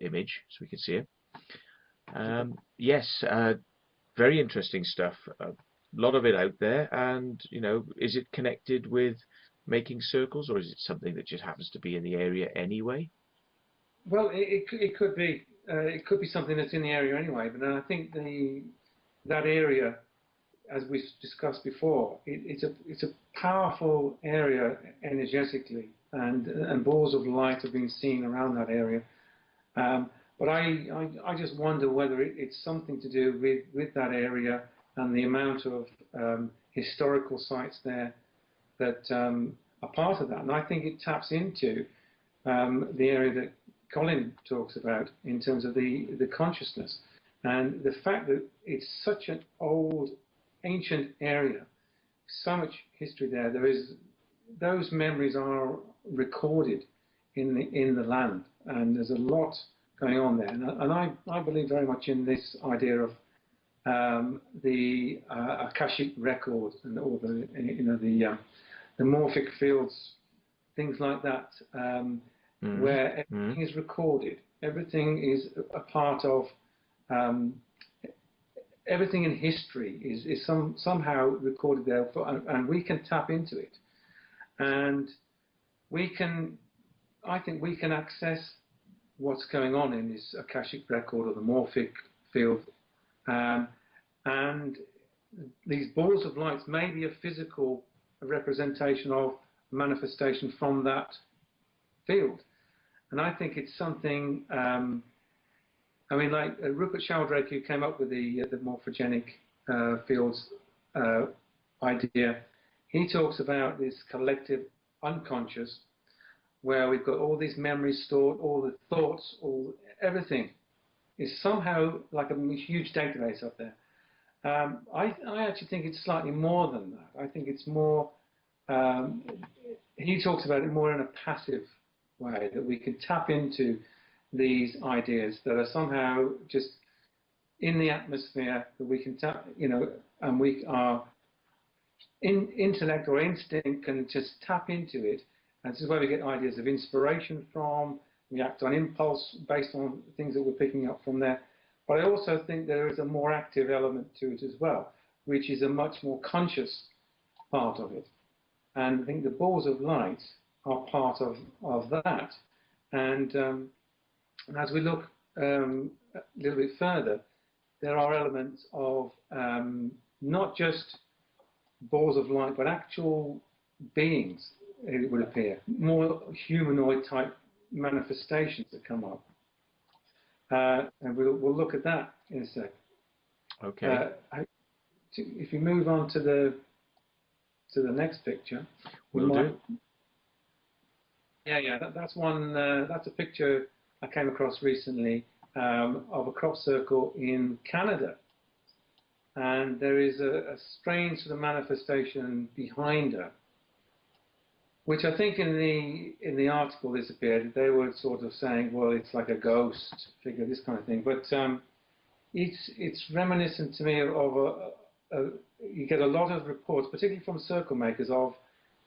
image so we can see it. Yes, very interesting stuff. A lot of it out there, and is it connected with making circles, or is it something that just happens to be in the area anyway? Well, it could be. It could be something that's in the area anyway. But then I think that area, as we discussed before, it's a powerful area energetically, and balls of light have been seen around that area. But I just wonder whether it's something to do with that area and the amount of historical sites there that are part of that. And I think it taps into the area that Colin talks about in terms of the consciousness. And the fact that it's such an old, ancient area, so much history there, those memories are recorded in the land, and there's a lot going on there. And I believe very much in this idea of the Akashic record, and all the morphic fields, things like that, where everything is recorded. Everything is a part of everything in history is somehow recorded there, and we can tap into it, and I think we can access what's going on in this Akashic record or the morphic field, and these balls of light may be a physical representation of manifestation from that field. And I think it's something, like Rupert Sheldrake, who came up with the morphogenic fields idea, he talks about this collective unconscious, where we've got all these memories stored, all the thoughts, everything is somehow like a huge database up there. I actually think it's slightly more than that. I think it's more, he talks about it more in a passive way, that we can tap into these ideas that are somehow just in the atmosphere, that we can tap, and our intellect or instinct can just tap into it. And this is where we get ideas of inspiration from. We act on impulse based on things that we're picking up from there. But I also think there is a more active element to it as well, which is a much more conscious part of it. And I think the balls of light are part of that. And as we look a little bit further, there are elements of not just balls of light, but actual beings, it would appear, more humanoid type manifestations that come up. And we'll look at that in a sec. Okay. If you move on to the next picture, will do. Yeah, that's one. That's a picture I came across recently of a crop circle in Canada, and there is a strange sort of manifestation behind her, which I think in the article this appeared, they were sort of saying, well, it's like a ghost figure, this kind of thing. But it's reminiscent to me of you get a lot of reports, particularly from Circlemakers, of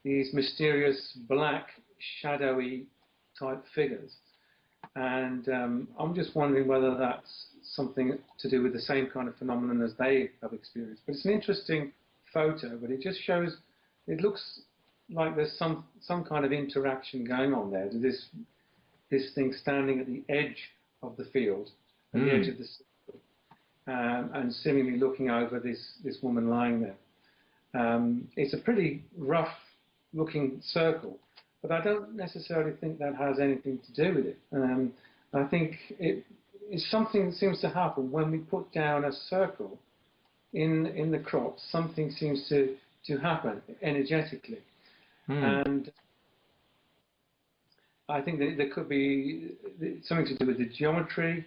these mysterious black, shadowy type figures. And I'm just wondering whether that's something to do with the same kind of phenomenon as they have experienced. But it's an interesting photo, but it just shows, it looks like there's some kind of interaction going on there. This thing standing at the edge of the field, at the edge of the circle, and seemingly looking over this woman lying there. It's a pretty rough looking circle, but I don't necessarily think that has anything to do with it. I think it's something that seems to happen when we put down a circle in the crop. Something seems to happen energetically. And I think that there could be something to do with the geometry.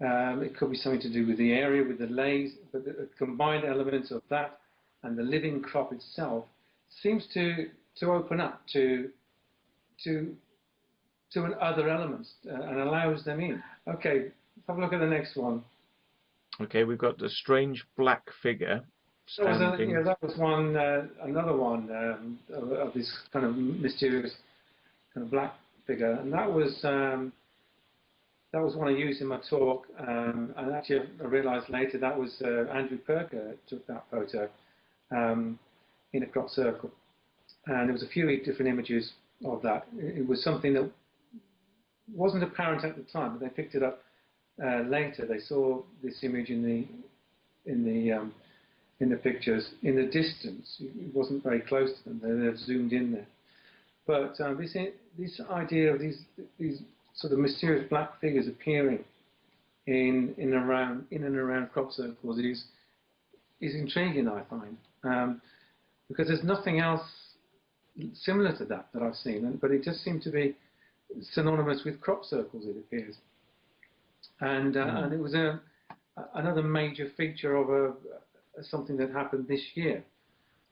It could be something to do with the area, with the lays, but the combined elements of that and the living crop itself seems to open up to other elements and allows them in. Okay, have a look at the next one. Okay, we've got the strange black figure standing. That was one, another one of this kind of mysterious kind of black figure, and that was one I used in my talk. And actually, I realised later that was Andrew Perker took that photo in a crop circle, and there was a few different images of that. It was something that wasn't apparent at the time, but they picked it up later. They saw this image in the pictures in the distance. It wasn't very close to them. They're zoomed in there. But this idea of these sort of mysterious black figures appearing in and around crop circles is intriguing, I find, because there's nothing else similar to that I've seen, but it just seemed to be synonymous with crop circles, it appears. And it was another major feature of something that happened this year.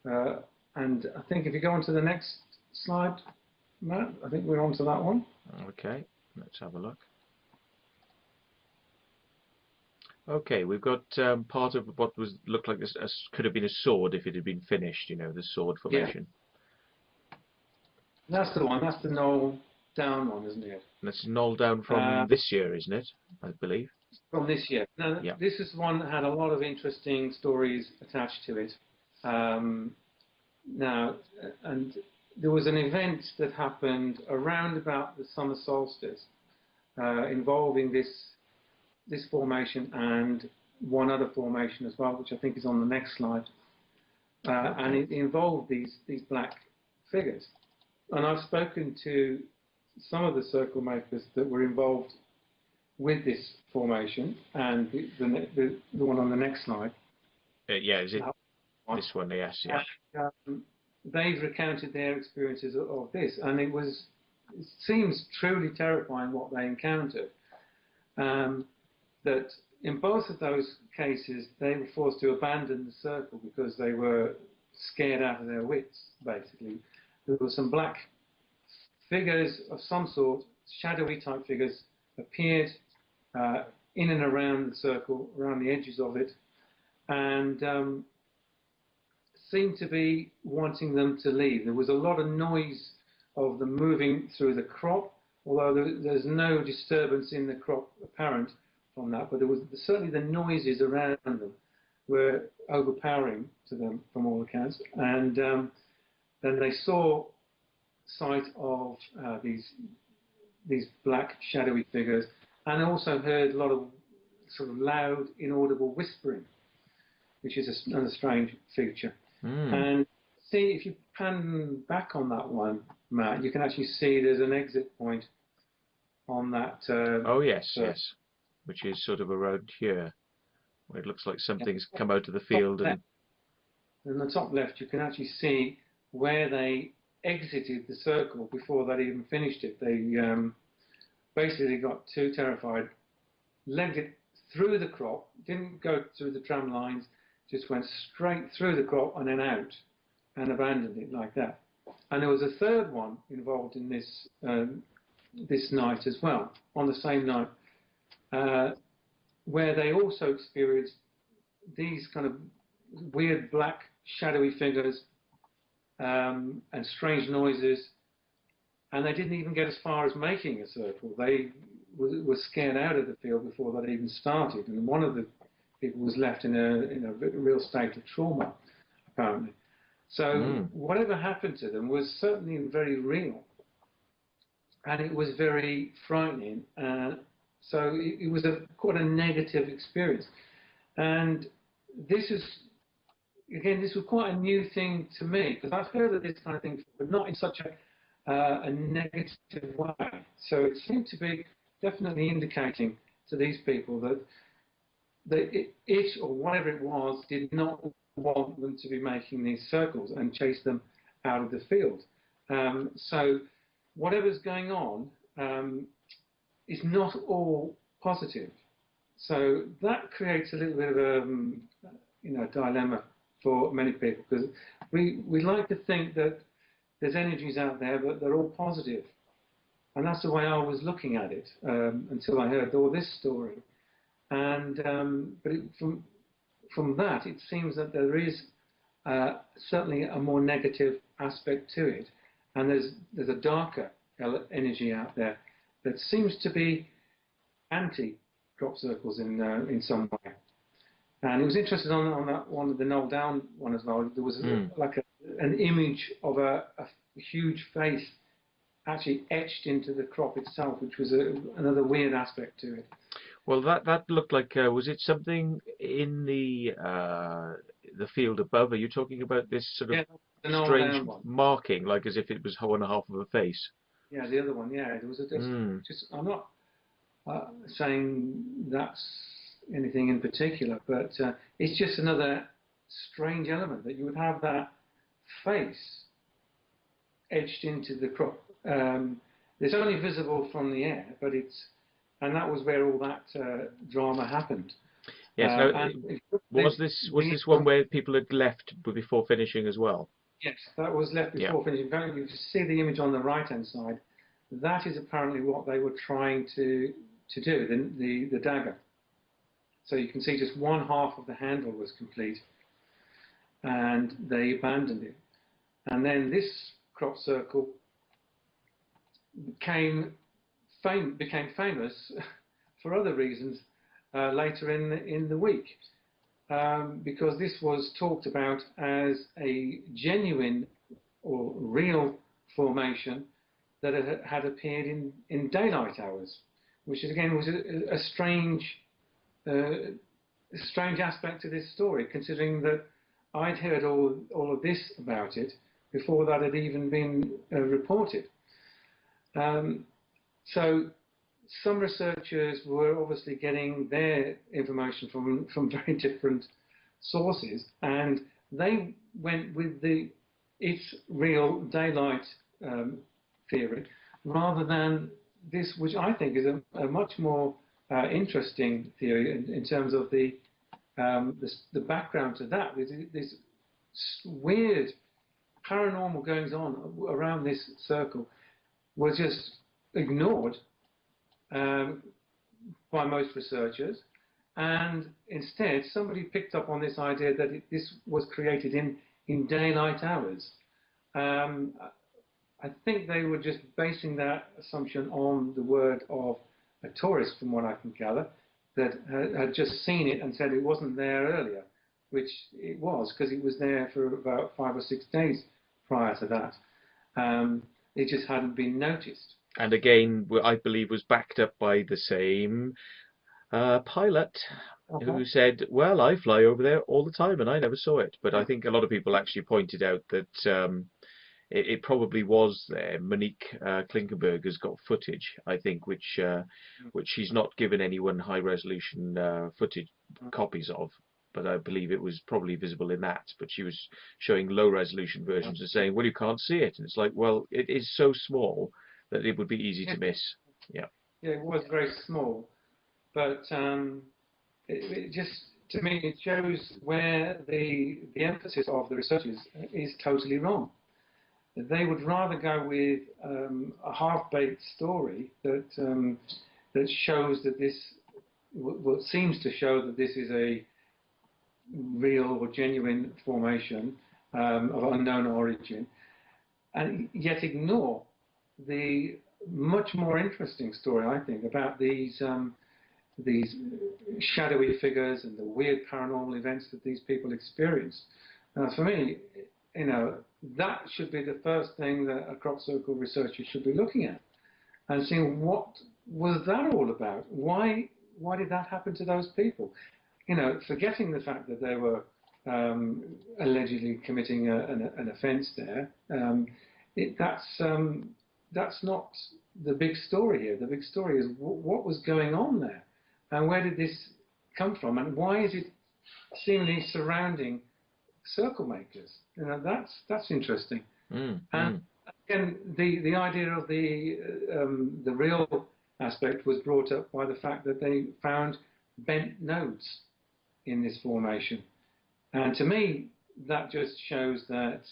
And I think if you go on to the next slide, Matt, I think we're on to that one. Okay, let's have a look. Okay, we've got part of what looked like could have been a sword if it had been finished, you know, the sword formation. Yeah. That's the one, that's the knoll down one, isn't it? That's knoll down from this year, isn't it? I believe. From this year. Now, yeah. This is one that had a lot of interesting stories attached to it. And there was an event that happened around about the summer solstice involving this formation and one other formation as well, which I think is on the next slide. And it involved these black figures. And I've spoken to some of the circle makers that were involved with this formation, and the one on the next slide. Yeah, is it this one? Yes, yeah. They've recounted their experiences of this, and it seems truly terrifying what they encountered. That in both of those cases, they were forced to abandon the circle because they were scared out of their wits, basically. There were some black figures of some sort, shadowy type figures, appeared in and around the circle, around the edges of it, and seemed to be wanting them to leave. There was a lot of noise of them moving through the crop, although there's no disturbance in the crop apparent from that, but there was certainly the noises around them were overpowering to them from all accounts. And then they saw sight of these black shadowy figures, and also heard a lot of sort of loud, inaudible whispering, which is another strange feature. And see, if you pan back on that one, Matt, you can actually see there's an exit point on that. Oh yes, yes, which is sort of around here, where it looks like something's come out of the field. And in the top left, you can actually see where they exited the circle before they even finished it. They basically got too terrified, legged it through the crop, didn't go through the tram lines, just went straight through the crop and then out, and abandoned it like that. And there was a third one involved in this this night as well, on the same night, where they also experienced these kind of weird black shadowy figures and strange noises, and they didn't even get as far as making a circle. They were scared out of the field before that even started, and one of the people was left in a real state of trauma, apparently. So whatever happened to them was certainly very real, and it was very frightening. So it was quite a negative experience. And this is, again, this was quite a new thing to me, because I've heard of this kind of thing, but not in such a negative way. So it seemed to be definitely indicating to these people that it or whatever it was did not want them to be making these circles and chase them out of the field. So whatever's going on is not all positive. So that creates a little bit of a dilemma for many people, because we like to think that there's energies out there, but they're all positive. And that's the way I was looking at it until I heard all this story. And but from that, it seems that there is certainly a more negative aspect to it, and there's a darker energy out there that seems to be anti-crop circles in some way. And it was interesting on that one, the Knoll Down one as well. There was like an image of a huge face actually etched into the crop itself, which was another weird aspect to it. Well, that looked like, was it something in the field above? Are you talking about this sort of strange marking, like as if it was one half of a face? Yeah, the other one, yeah. There was just I'm not saying that's anything in particular, but it's just another strange element that you would have that face etched into the crop. It's only visible from the air, but and that was where all that drama happened. Yes. Was this one where people had left before finishing as well? Yes, that was left before finishing. In fact, you can see the image on the right-hand side. That is apparently what they were trying to do, the dagger. So you can see just one half of the handle was complete, and they abandoned it. And then this crop circle became famous for other reasons later in the week, because this was talked about as a genuine or real formation that had appeared in daylight hours, which again was a strange aspect to this story, considering that I'd heard all of this about it before that had even been reported. So some researchers were obviously getting their information from very different sources, and they went with its real daylight theory rather than this, which I think is a much more interesting theory in terms of the background to that. This weird paranormal goings on around this circle was just ignored by most researchers, and instead somebody picked up on this idea that this was created in daylight hours. I think they were just basing that assumption on the word of a tourist, from what I can gather, that had just seen it and said it wasn't there earlier, which it was, because it was there for about 5 or 6 days prior to that. It just hadn't been noticed. And again, I believe was backed up by the same pilot who said, well, I fly over there all the time and I never saw it. But I think a lot of people actually pointed out that it probably was there. Monique Klinkenberg has got footage, I think, which she's not given anyone high-resolution footage copies of. But I believe it was probably visible in that. But she was showing low-resolution versions and saying, well, you can't see it. And it's like, well, it is so small that it would be easy to miss. Yeah. Yeah, it was very small, but it just, to me, it shows where the emphasis of the researchers is totally wrong. They would rather go with a half-baked story that shows that this, well, seems to show that this is a real or genuine formation of unknown origin, and yet ignore the much more interesting story, I think, about these shadowy figures and the weird paranormal events that these people experience. For me, that should be the first thing that a crop circle researcher should be looking at and seeing what was that all about. Why did that happen to those people? Forgetting the fact that they were allegedly committing an offence there. That's not the big story here. The big story is what was going on there, and where did this come from, and why is it seemingly surrounding Circlemakers? That's interesting. And again, the idea of the real aspect was brought up by the fact that they found bent nodes in this formation, and to me that just shows that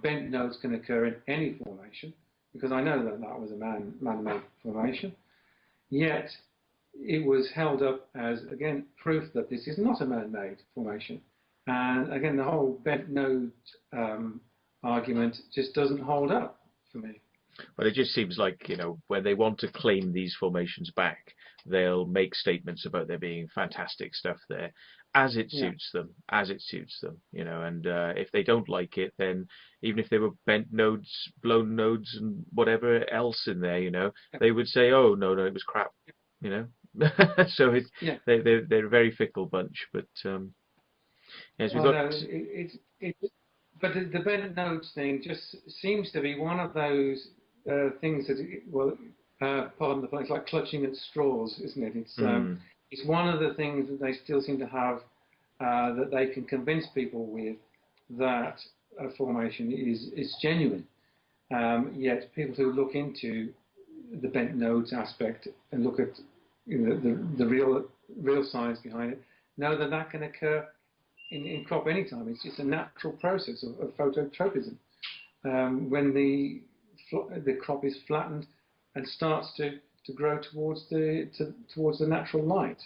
bent nodes can occur in any formation, because I know that was a man-made formation. Yet it was held up as, again, proof that this is not a man-made formation. And again, the whole bent node argument just doesn't hold up for me. Well, it just seems like, when they want to claim these formations back, they'll make statements about there being fantastic stuff there, as it suits them, and if they don't like it, then even if there were bent nodes, blown nodes, and whatever else in there, they would say, oh, no, it was crap, So they're a very fickle bunch, but yes, we've got... But the bent nodes thing just seems to be one of those things that, pardon the pun, it's like clutching at straws, isn't it? It's one of the things that they still seem to have that they can convince people with, that a formation is genuine. Yet people who look into the bent nodes aspect and look at the real science behind it know that can occur in crop anytime. It's just a natural process of phototropism. When the crop is flattened and starts to grow towards the natural light.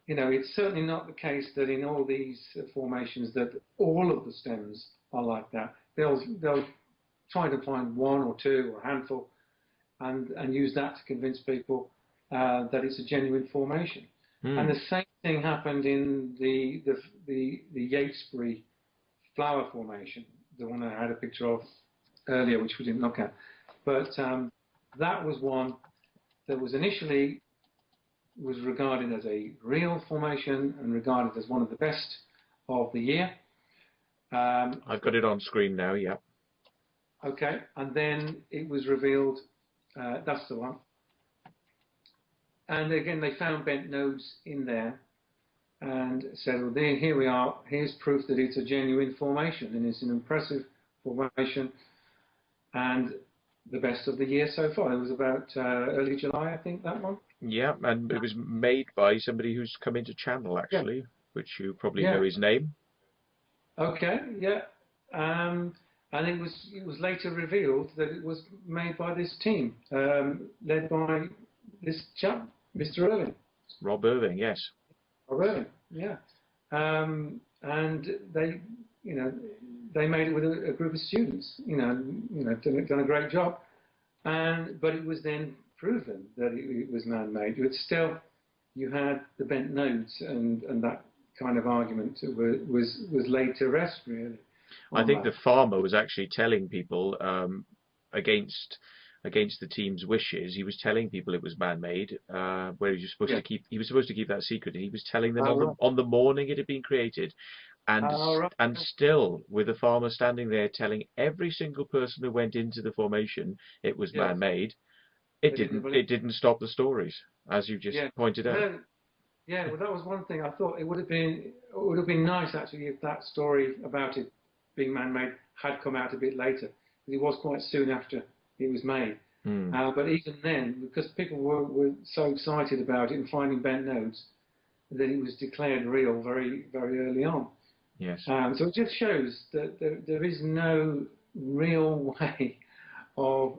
It's certainly not the case that in all these formations that all of the stems are like that. They'll try to find one or two or a handful and use that to convince people that it's a genuine formation. And the same thing happened in the Yatesbury flower formation, the one I had a picture of earlier, which we didn't look at. But that was one that was initially regarded as a real formation and regarded as one of the best of the year. I've got it on screen now, yeah. Okay, and then it was revealed, that's the one. And again, they found bent nodes in there and said, well, here we are, here's proof that it's a genuine formation, and it's an impressive formation and the best of the year so far. It was about early July, I think, that one. Yeah, and it was made by somebody who's come into channel, actually, which you probably know his name. Okay, yeah. And it was later revealed that it was made by this team, led by this chap, Mr. Irving. Rob Irving, yes. Rob Irving, yeah. And they made it with a group of students, done a great job. But it was then proven that it was man-made. But still, you had the bent nodes, and that kind of argument was laid to rest, really. I think the farmer was actually telling people against the team's wishes. He was telling people it was man-made, where he was supposed to keep. He was supposed to keep that secret, and he was telling them on the morning it had been created, and still with the farmer standing there telling every single person who went into the formation it was man-made. It didn't stop the stories, as you just pointed out. Yeah, well, that was one thing. I thought it would have been nice actually if that story about it being man-made had come out a bit later. It was quite soon after it was made. But even then, because people were so excited about it and finding bent nodes, that it was declared real very, very early on. Yes. So it just shows that there is no real way of,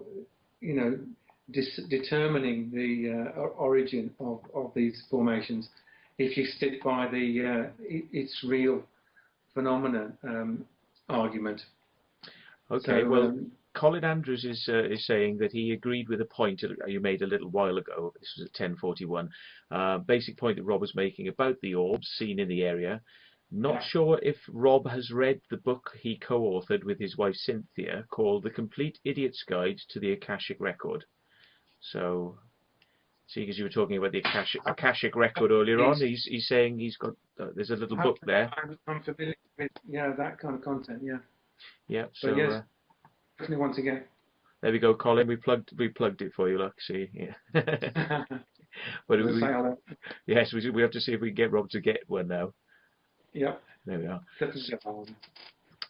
determining the origin of these formations if you stick by the it's real phenomena argument. Okay, So well, Colin Andrews is saying that he agreed with a point you made a little while ago. This was at 10:41. Basic point that Rob was making about the orbs seen in the area. Not sure if Rob has read the book he co-authored with his wife Cynthia called The Complete Idiot's Guide to the Akashic Record. So, see, because you were talking about the Akashic Record earlier on, he's saying he's got there's a little book there. I'm familiar with that kind of content. Yeah. Yeah. So yes, definitely want to get. There we go, Colin. We plugged it for you. Look, see, yeah. But yes, we have to see if we can get Rob to get one now. Yep. There we are. Definitely.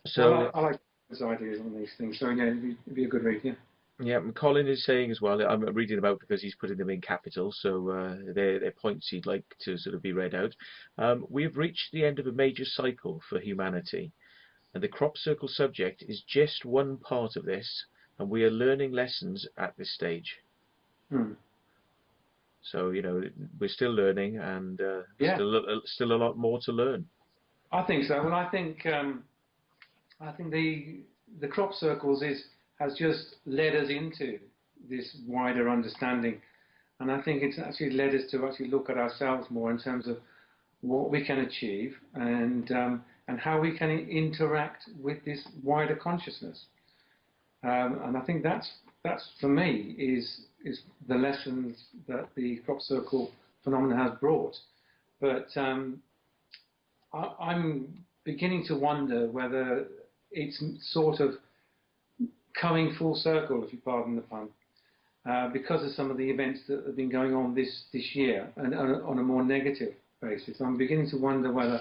So I like those ideas on these things. So yeah, it'd be a good read. Yeah. Yeah, and Colin is saying as well, I'm reading them out because he's putting them in capitals, so they're points he'd like to sort of be read out. We've reached the end of a major cycle for humanity, and the crop circle subject is just one part of this, and we are learning lessons at this stage. So, you know, we're still learning, and still a lot more to learn. I think so. Well, I think the crop circles has just led us into this wider understanding, and I think it's actually led us to actually look at ourselves more in terms of what we can achieve and how we can interact with this wider consciousness. And I think that's for me is the lessons that the crop circle phenomenon has brought. But I'm beginning to wonder whether it's sort of coming full circle, if you pardon the pun, because of some of the events that have been going on this year, and on a more negative basis. I'm beginning to wonder whether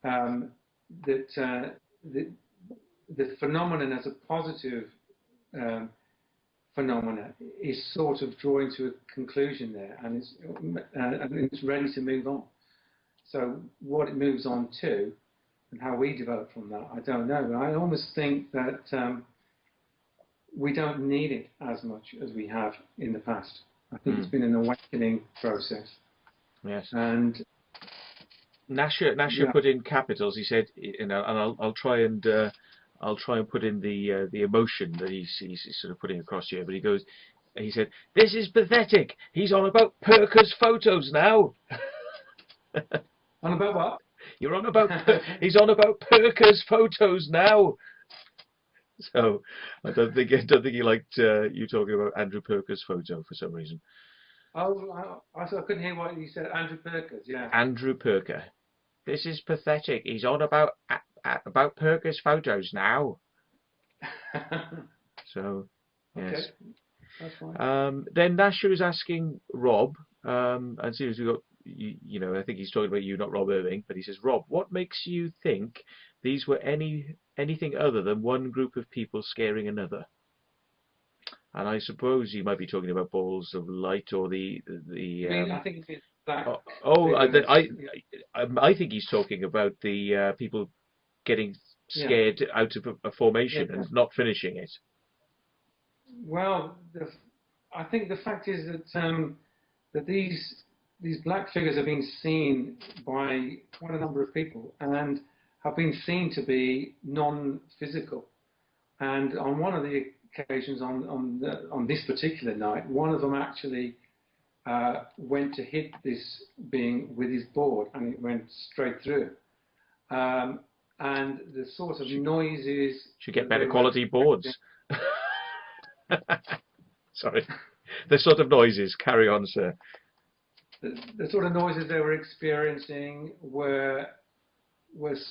that the phenomenon as a positive phenomena is sort of drawing to a conclusion there, and it's ready to move on. So what it moves on to, and how we develop from that, I don't know. But I almost think that we don't need it as much as we have in the past. I think it's been an awakening process. Yes. And Nasher put in capitals. He said, you know, and I'll try and put in the emotion that he's sort of putting across here. But he said, "This is pathetic. He's on about Perker's photos now." On about what? You're on about. He's on about Perker's photos now. So I don't think he liked you talking about Andrew Perker's photo for some reason. Oh, I couldn't hear what you said. Andrew Perkers, yeah. Andrew Perker. This is pathetic. He's on about Perker's photos now. So, yes. Okay. That's fine. Then Nasher is asking Rob, and see as we got, you know, I think he's talking about you, not Rob Irving, but he says, Rob, what makes you think these were anything other than one group of people scaring another? And I suppose you might be talking about balls of light or the. I think it's black. I think he's talking about the people getting scared out of a formation and not finishing it. Well, I think the fact is that that these black figures have been seen by quite a number of people and have been seen to be non-physical. And on one of the occasions on this particular night, one of them actually went to hit this being with his board, and it went straight through. And the sort of noises... Should get better quality boards. Sorry. The sort of noises. Carry on, sir. The sort of noises they were experiencing were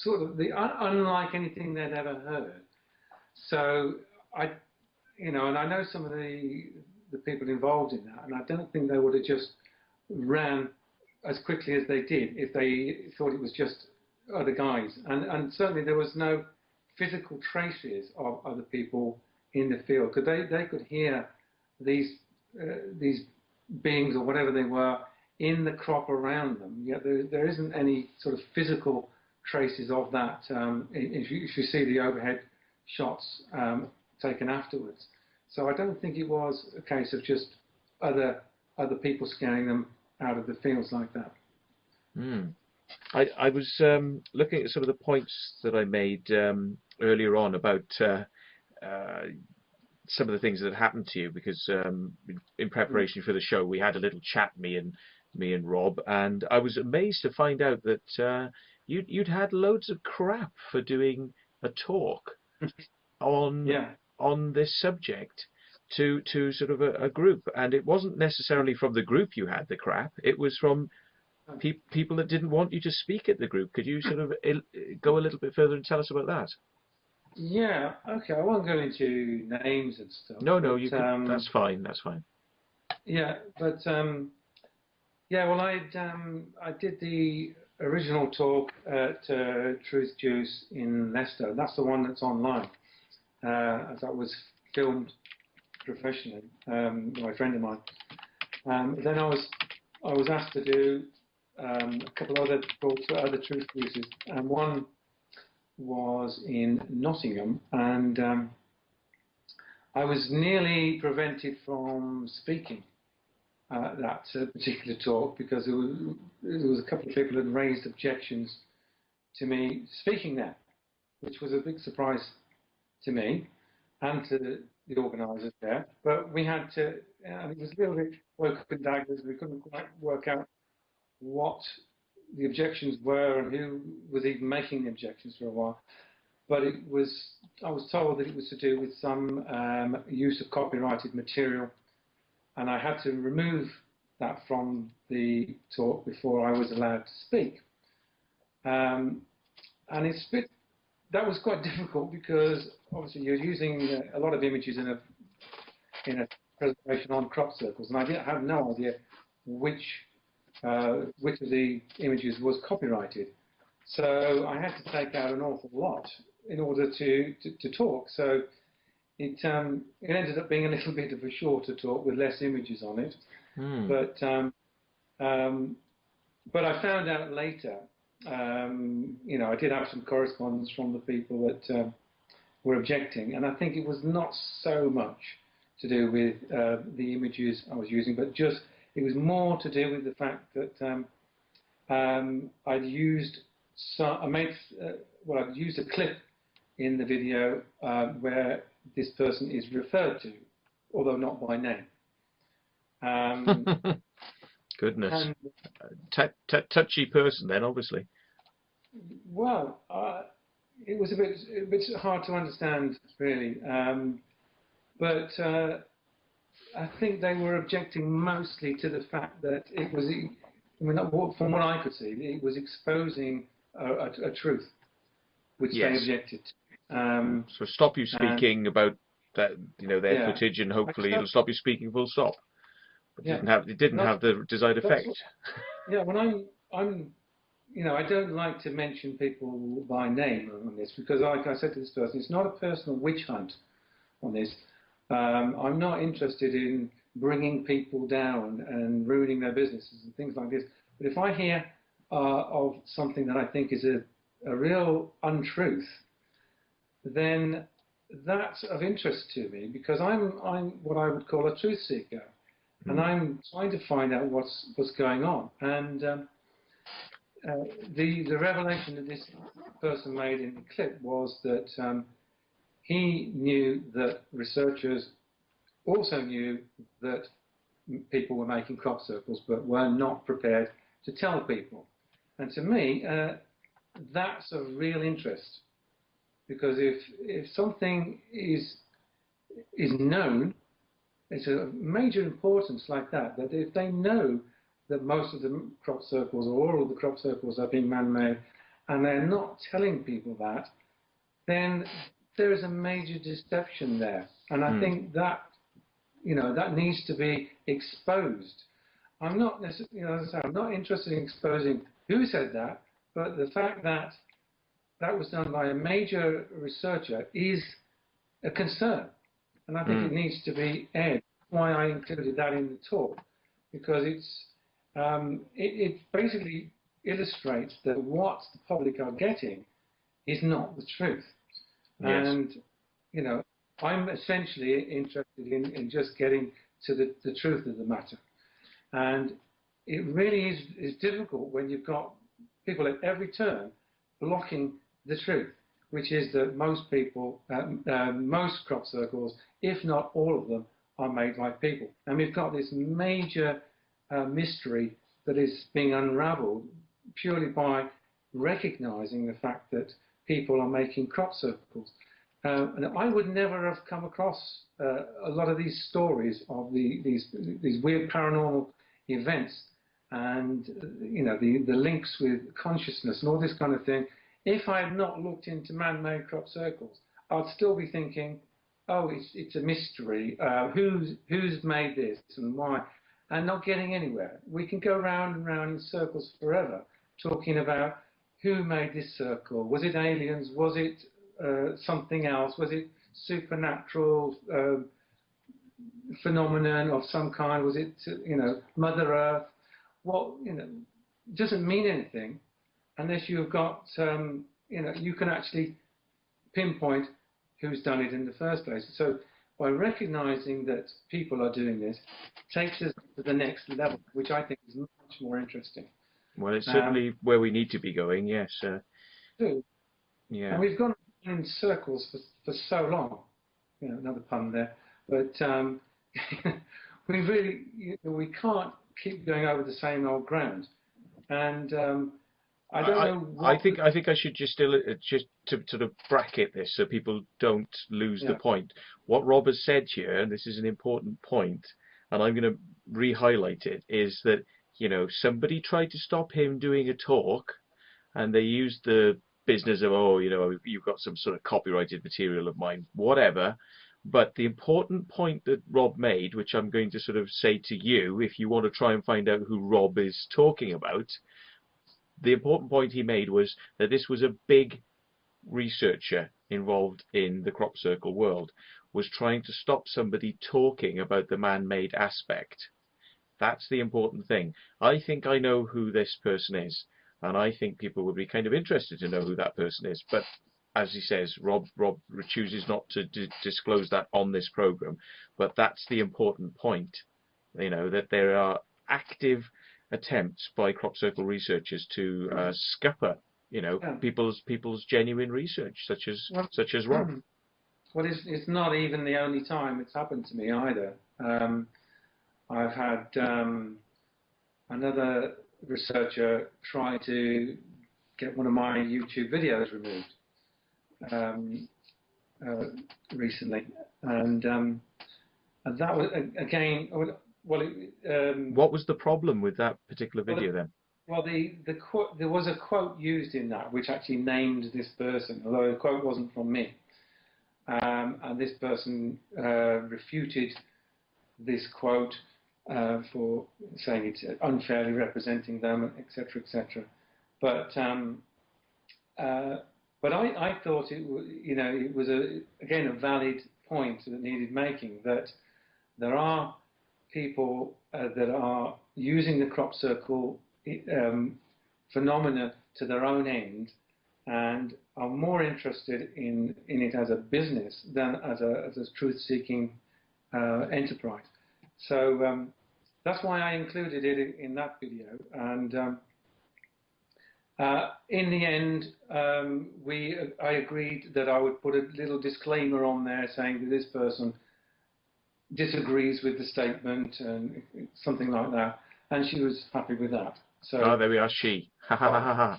sort of unlike anything they'd ever heard. So and I know some of the people involved in that, and I don't think they would have just ran as quickly as they did if they thought it was just other guys. And certainly there was no physical traces of other people in the field, because they could hear these beings or whatever they were in the crop around them. Yet there isn't any sort of physical traces of that if you see the overhead shots taken afterwards. So I don't think it was a case of just other people scaring them out of the fields like that. I was looking at some of the points that I made earlier on about some of the things that had happened to you, because in preparation for the show we had a little chat, me and Rob, and I was amazed to find out that you'd had loads of crap for doing a talk on Yeah. on this subject to sort of a group, and it wasn't necessarily from the group you had the crap, it was from people that didn't want you to speak at the group. Could you sort of go a little bit further and tell us about that? Yeah. Okay. I won't go into names and stuff. No, But, you could, that's fine. That's fine. yeah. But yeah. Well, I did the original talk at Truth Juice in Leicester. That's the one that's online. That was filmed professionally by a friend of mine. Then I was asked to do a couple of other talks at other Truth Juices, and one was in Nottingham, and I was nearly prevented from speaking that particular talk because there was a couple of people that raised objections to me speaking there, which was a big surprise to me and to the organisers there. But we had to, and it was a little bit woke and daggers. We couldn't quite work out what the objections were and who was even making the objections for a while. But I was told that it was to do with some use of copyrighted material, and I had to remove that from the talk before I was allowed to speak. And that was quite difficult because obviously you're using a lot of images in a presentation on crop circles, and I had no idea which of the images was copyrighted. So I had to take out an awful lot in order to talk. So it ended up being a little bit of a shorter talk with less images on it. But I found out later, I did have some correspondence from the people that were objecting, and I think it was not so much to do with the images I was using, but just it was more to do with the fact that I'd used I'd used a clip in the video where this person is referred to, although not by name. Goodness. Touchy person then, obviously. Well, it was a bit hard to understand, really. But I think they were objecting mostly to the fact that it was, from what I could see, it was exposing a truth, which they objected to. So stop you speaking about that, their footage, and hopefully it'll stop you speaking full stop. But it didn't have the desired effect. When I don't like to mention people by name on this, because like I said to this person, it's not a personal witch hunt on this. I'm not interested in bringing people down and ruining their businesses and things like this. But if I hear of something that I think is a real untruth, then that's of interest to me, because I'm what I would call a truth seeker, and I'm trying to find out what's going on. And the revelation that this person made in the clip was that he knew that researchers also knew that people were making crop circles, but were not prepared to tell people. And to me, that's of real interest, because if something is known, it's a major importance like that if they know that most of the crop circles or all of the crop circles are being man-made, and they're not telling people that, then there is a major deception there. And I think that, that needs to be exposed. I'm not necessarily, as I say, I'm not interested in exposing who said that, but the fact that that was done by a major researcher is a concern. And I think it needs to be aired. That's why I included that in the talk, because it basically illustrates that what the public are getting is not the truth. Yes. And, I'm essentially interested in just getting to the truth of the matter. And it really is difficult when you've got people at every turn blocking the truth. which is that most people, most crop circles, if not all of them, are made by people. And we've got this major mystery that is being unravelled purely by recognizing the fact that people are making crop circles. And I would never have come across a lot of these stories of these weird paranormal events and the links with consciousness and all this kind of thing. If I had not looked into man-made crop circles, I'd still be thinking, oh, it's a mystery. Who's made this and why? And not getting anywhere. We can go round and round in circles forever, talking about who made this circle. Was it aliens? Was it something else? Was it supernatural phenomenon of some kind? Was it, Mother Earth? Well, it doesn't mean anything unless you've got, you can actually pinpoint who's done it in the first place. So by recognizing that people are doing this takes us to the next level, which I think is much more interesting. Well, it's certainly where we need to be going, yes. Yeah. And we've gone in circles for so long. Another pun there. But we can't keep going over the same old ground. And I don't know. I think I should just to sort of bracket this so people don't lose the point. What Rob has said here, and this is an important point, and I'm going to re-highlight it, is that somebody tried to stop him doing a talk, and they used the business of you've got some sort of copyrighted material of mine, whatever. But the important point that Rob made, which I'm going to sort of say to you, if you want to try and find out who Rob is talking about, the important point he made was that this was a big researcher involved in the crop circle world, was trying to stop somebody talking about the man-made aspect. That's the important thing. I think I know who this person is, and I think people would be kind of interested to know who that person is. But as he says, Rob chooses not to disclose that on this program. But that's the important point, that there are active attempts by crop circle researchers to scupper, people's genuine research, such as Rob. Well, it's not even the only time it's happened to me either. I've had another researcher try to get one of my YouTube videos removed recently, and that was again. What was the problem with that particular video then? Well, there was a quote used in that which actually named this person, although the quote wasn't from me. And this person refuted this quote for saying it's unfairly representing them, etc., etc. But I thought it was again a valid point that needed making, that there are people that are using the crop circle phenomena to their own end and are more interested in it as a business than as a truth-seeking enterprise. So that's why I included it in that video. And in the end, I agreed that I would put a little disclaimer on there saying that this person disagrees with the statement and something like that, and she was happy with that. So there we are. She. Oh,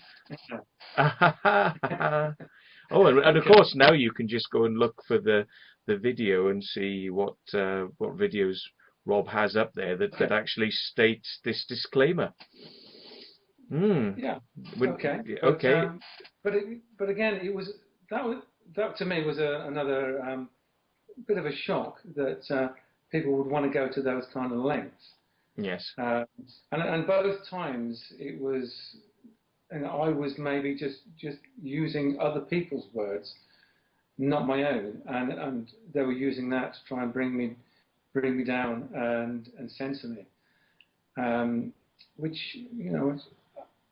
and of course now you can just go and look for the video and see what videos Rob has up there that actually states this disclaimer. Yeah. Okay. Okay. But again, that to me was another bit of a shock that people would want to go to those kind of lengths. Yes. And both times it was, and I was maybe just using other people's words, not my own, and they were using that to try and bring me down and censor me, which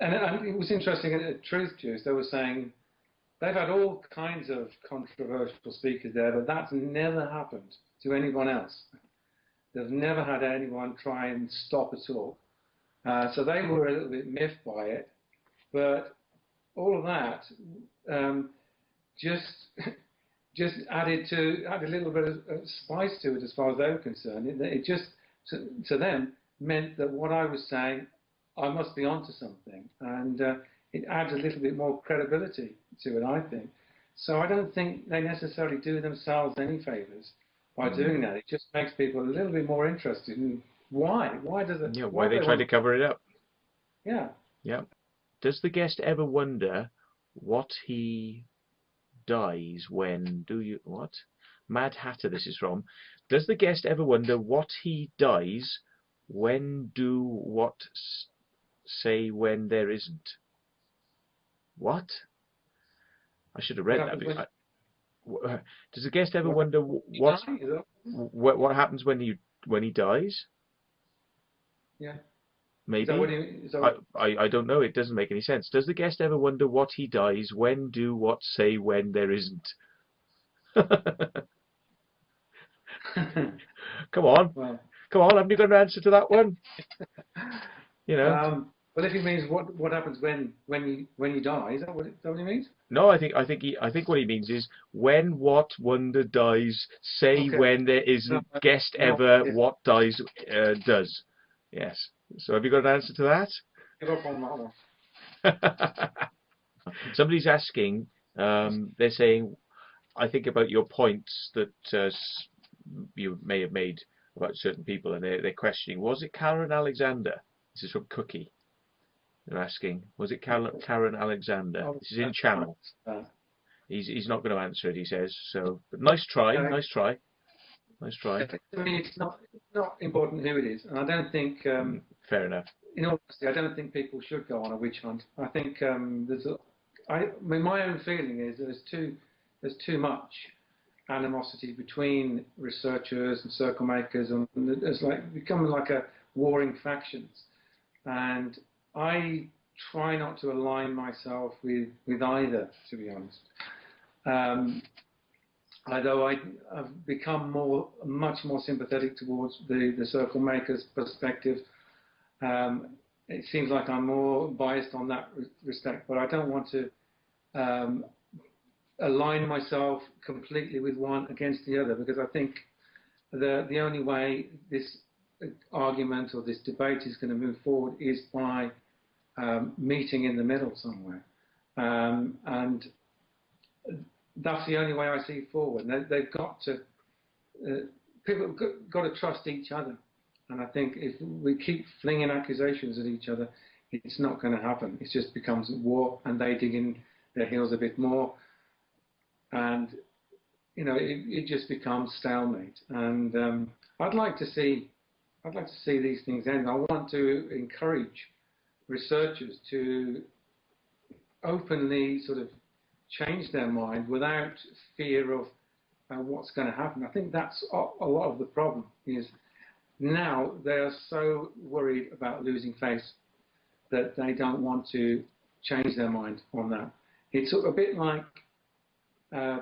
and it was interesting at Truth Juice. They were saying they've had all kinds of controversial speakers there, but that's never happened to anyone else. They've never had anyone try and stop at all. So they were a little bit miffed by it. But all of that just just added a little bit of spice to it as far as they were concerned. It just to them meant that what I was saying, I must be onto something, and it adds a little bit more credibility to it, I think. So I don't think they necessarily do themselves any favours by doing that. It just makes people a little bit more interested in why. Why does it? Yeah, Why why do they they try want to cover it up. Yeah. Yeah. Does the guest ever wonder what he dies when? Do you what? Mad Hatter, this is from. Does the guest ever wonder what he dies when? Do what? Say when there isn't. What? I should have What read that. happens when Does the guest ever what wonder happens when you what die? Is that, what happens when he dies? yeah. Is that what Maybe. you? Is that what, I don't know. It doesn't make any sense. Does the guest ever wonder what he dies when? Do what? Say when there isn't. Come on, well, come on. Haven't you got an answer to that one? You know. well, if he means what happens when you die, is that what he means? No, I think what he means is when what wonder dies. Say Okay. when there No, isn't. Guest no, ever yeah. what dies does. Yes. So have you got an answer to that? Give up on that one. Somebody's asking, they're saying, I think about your points that you may have made about certain people, and they're questioning, was it Karen Alexander? This is from Cookie. They're asking, was it Karen Alexander? This is in channel. He's not going to answer it, he says. So, but nice try, nice try, nice try. I mean, it's not important who it is, and I don't think. Fair enough. In all honesty, I don't think people should go on a witch hunt. I think I mean, my own feeling is there's too much animosity between researchers and circle makers, and there's like becoming like a warring factions. And I try not to align myself with either, to be honest. Although I've become much more sympathetic towards the circle makers' perspective. It seems like I'm more biased on that respect, but I don't want to align myself completely with one against the other, because I think the only way this argument or this debate is going to move forward is by meeting in the middle somewhere, and that's the only way I see forward. They've got to people have got to trust each other, and I think if we keep flinging accusations at each other, it's not going to happen. It just becomes war, and they dig in their heels a bit more, and it just becomes stalemate. And I'd like to see these things end. I want to encourage researchers to openly sort of change their mind without fear of what's going to happen. I think that's a lot of the problem. Is now they are so worried about losing face that they don't want to change their mind on that. It's a bit like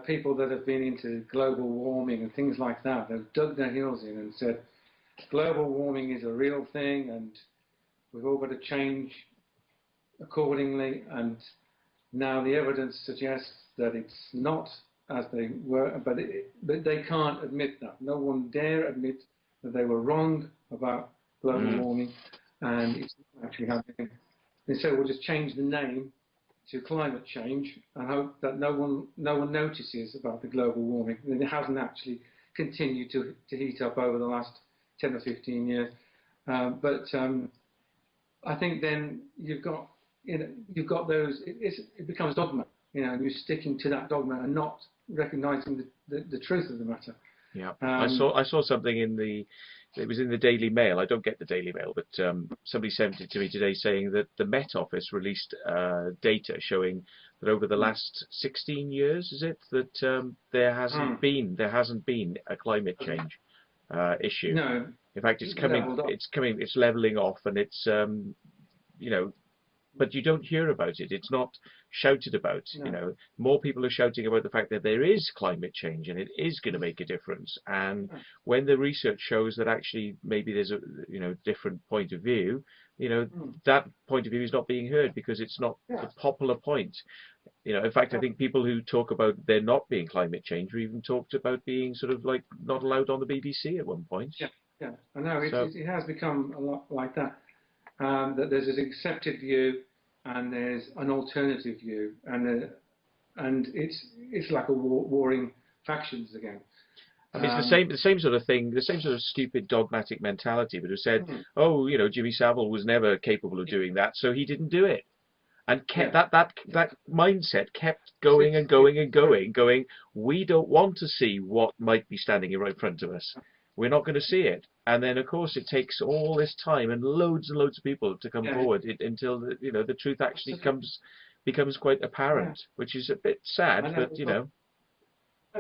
people that have been into global warming and things like that. They've dug their heels in and said, global warming is a real thing and we've all got to change accordingly. And now the evidence suggests that it's not as they were, but they can't admit that. No one dare admit that they were wrong about global warming, and it's not actually happening. And so we'll just change the name to climate change and hope that no one notices about the global warming. And it hasn't actually continued to heat up over the last 10 or 15 years. But I think then you've got those. It becomes dogma. And you're sticking to that dogma and not recognising the truth of the matter. Yeah, I saw something it was in the Daily Mail. I don't get the Daily Mail, but somebody sent it to me today saying that the Met Office released data showing that over the last 16 years, is it, that there hasn't been a climate change issue. No. In fact, it's leveling off, and it's but you don't hear about it. It's not shouted about. No. More people are shouting about the fact that there is climate change and it is going to make a difference. And when the research shows that actually maybe there's a different point of view, that point of view is not being heard because it's not the popular point. You know, in fact, I think people who talk about there not being climate change or even talked about being sort of like not allowed on the BBC at one point. Yeah, yeah, I know. So, It has become a lot like that. That there's an accepted view and there's an alternative view, and it's like a warring factions again. I mean, it's the same sort of thing, the same sort of stupid dogmatic mentality, but who said, oh, you know, Jimmy Savile was never capable of doing that, so he didn't do it. And kept that mindset kept going and going and going. We don't want to see what might be standing right in front of us. We're not going to see it. And then, of course, it takes all this time and loads of people to come forward until you know, the truth actually becomes quite apparent, which is a bit sad, but you know.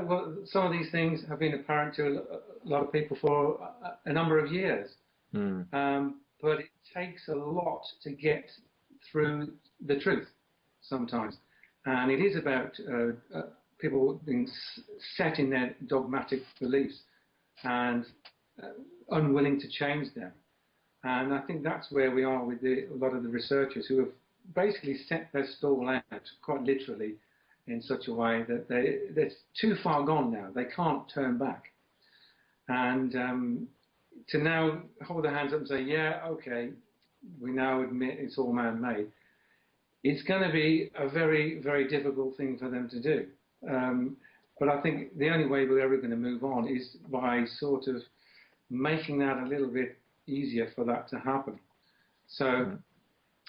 Well, some of these things have been apparent to a lot of people for a number of years, but it takes a lot to get through the truth sometimes, and it is about people being set in their dogmatic beliefs and unwilling to change them. And I think that's where we are with a lot of the researchers who have basically set their stall out, quite literally, in such a way that they're too far gone now. They can't turn back. And to now hold their hands up and say, yeah, okay, we now admit it's all man-made, it's going to be a very, very difficult thing for them to do. But I think the only way we're ever going to move on is by sort of making that a little bit easier for that to happen. So,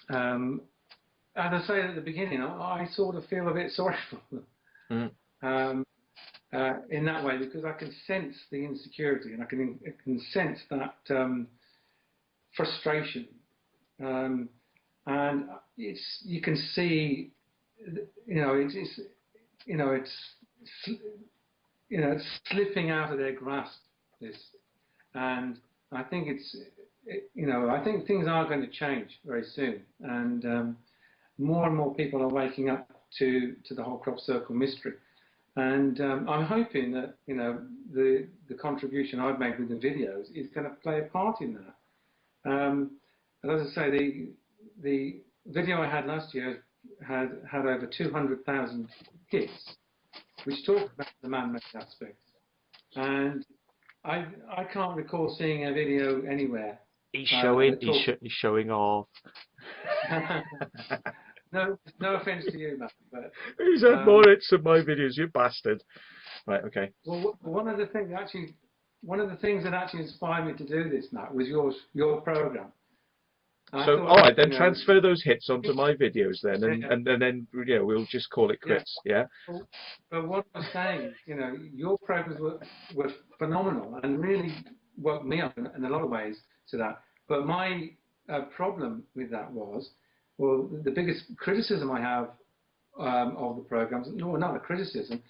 as I said at the beginning, I sort of feel a bit sorry for them in that way, because I can sense the insecurity and I can sense that frustration, and you can see, it's slipping out of their grasp. And I think I think things are going to change very soon, and more people are waking up to the whole crop circle mystery. And I'm hoping that the contribution I've made with the videos is going to play a part in that. And as I say, the video I had last year had over 200,000 hits, which talk about the man-made aspect. And I can't recall seeing a video anywhere. He's showing. He's showing off. No offence to you, Matt, but he's had more hits than my videos, you bastard. Right, okay. Well, one of the things that actually inspired me to do this, Matt, was your program. So, all right, then transfer those hits onto my videos then, and then we'll just call it quits. Yeah. But what I was saying, your programs were phenomenal and really woke me up in a lot of ways to that. But my problem with that was, well, the biggest criticism I have of the programs, no, not a criticism,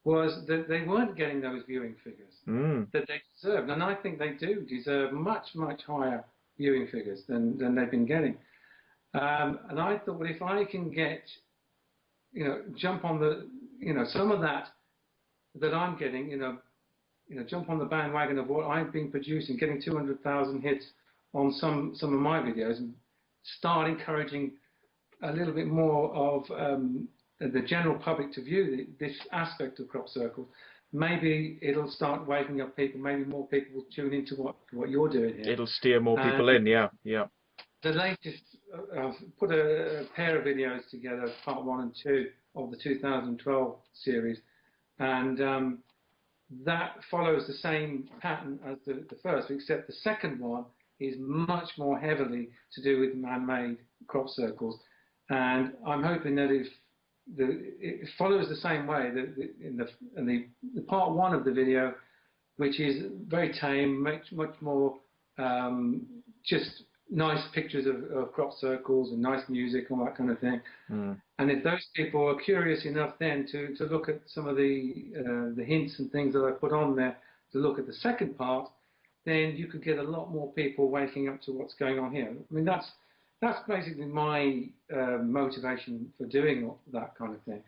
was that they weren't getting those viewing figures that they deserved. And I think they do deserve much, much higher viewing figures than they've been getting. And I thought, well, if I can get, jump on the, some of that I'm getting, jump on the bandwagon of what I've been producing, getting 200,000 hits on some of my videos, and start encouraging a little bit more of the general public to view this aspect of crop circles, maybe it'll start waking up people. Maybe more people will tune into what you're doing here. It'll steer more people in, yeah. The latest, I've put a pair of videos together, part 1 and 2 of the 2012 series, and that follows the same pattern as the first, except the second one is much more heavily to do with man-made crop circles. And I'm hoping that if it follows the same way, in the part 1 of the video, which is very tame, much more just nice pictures of crop circles and nice music, all that kind of thing. And if those people are curious enough then to look at some of the hints and things that I put on there, to look at the second part, then you could get a lot more people waking up to what's going on here. I mean, that's basically my motivation for doing that kind of thing.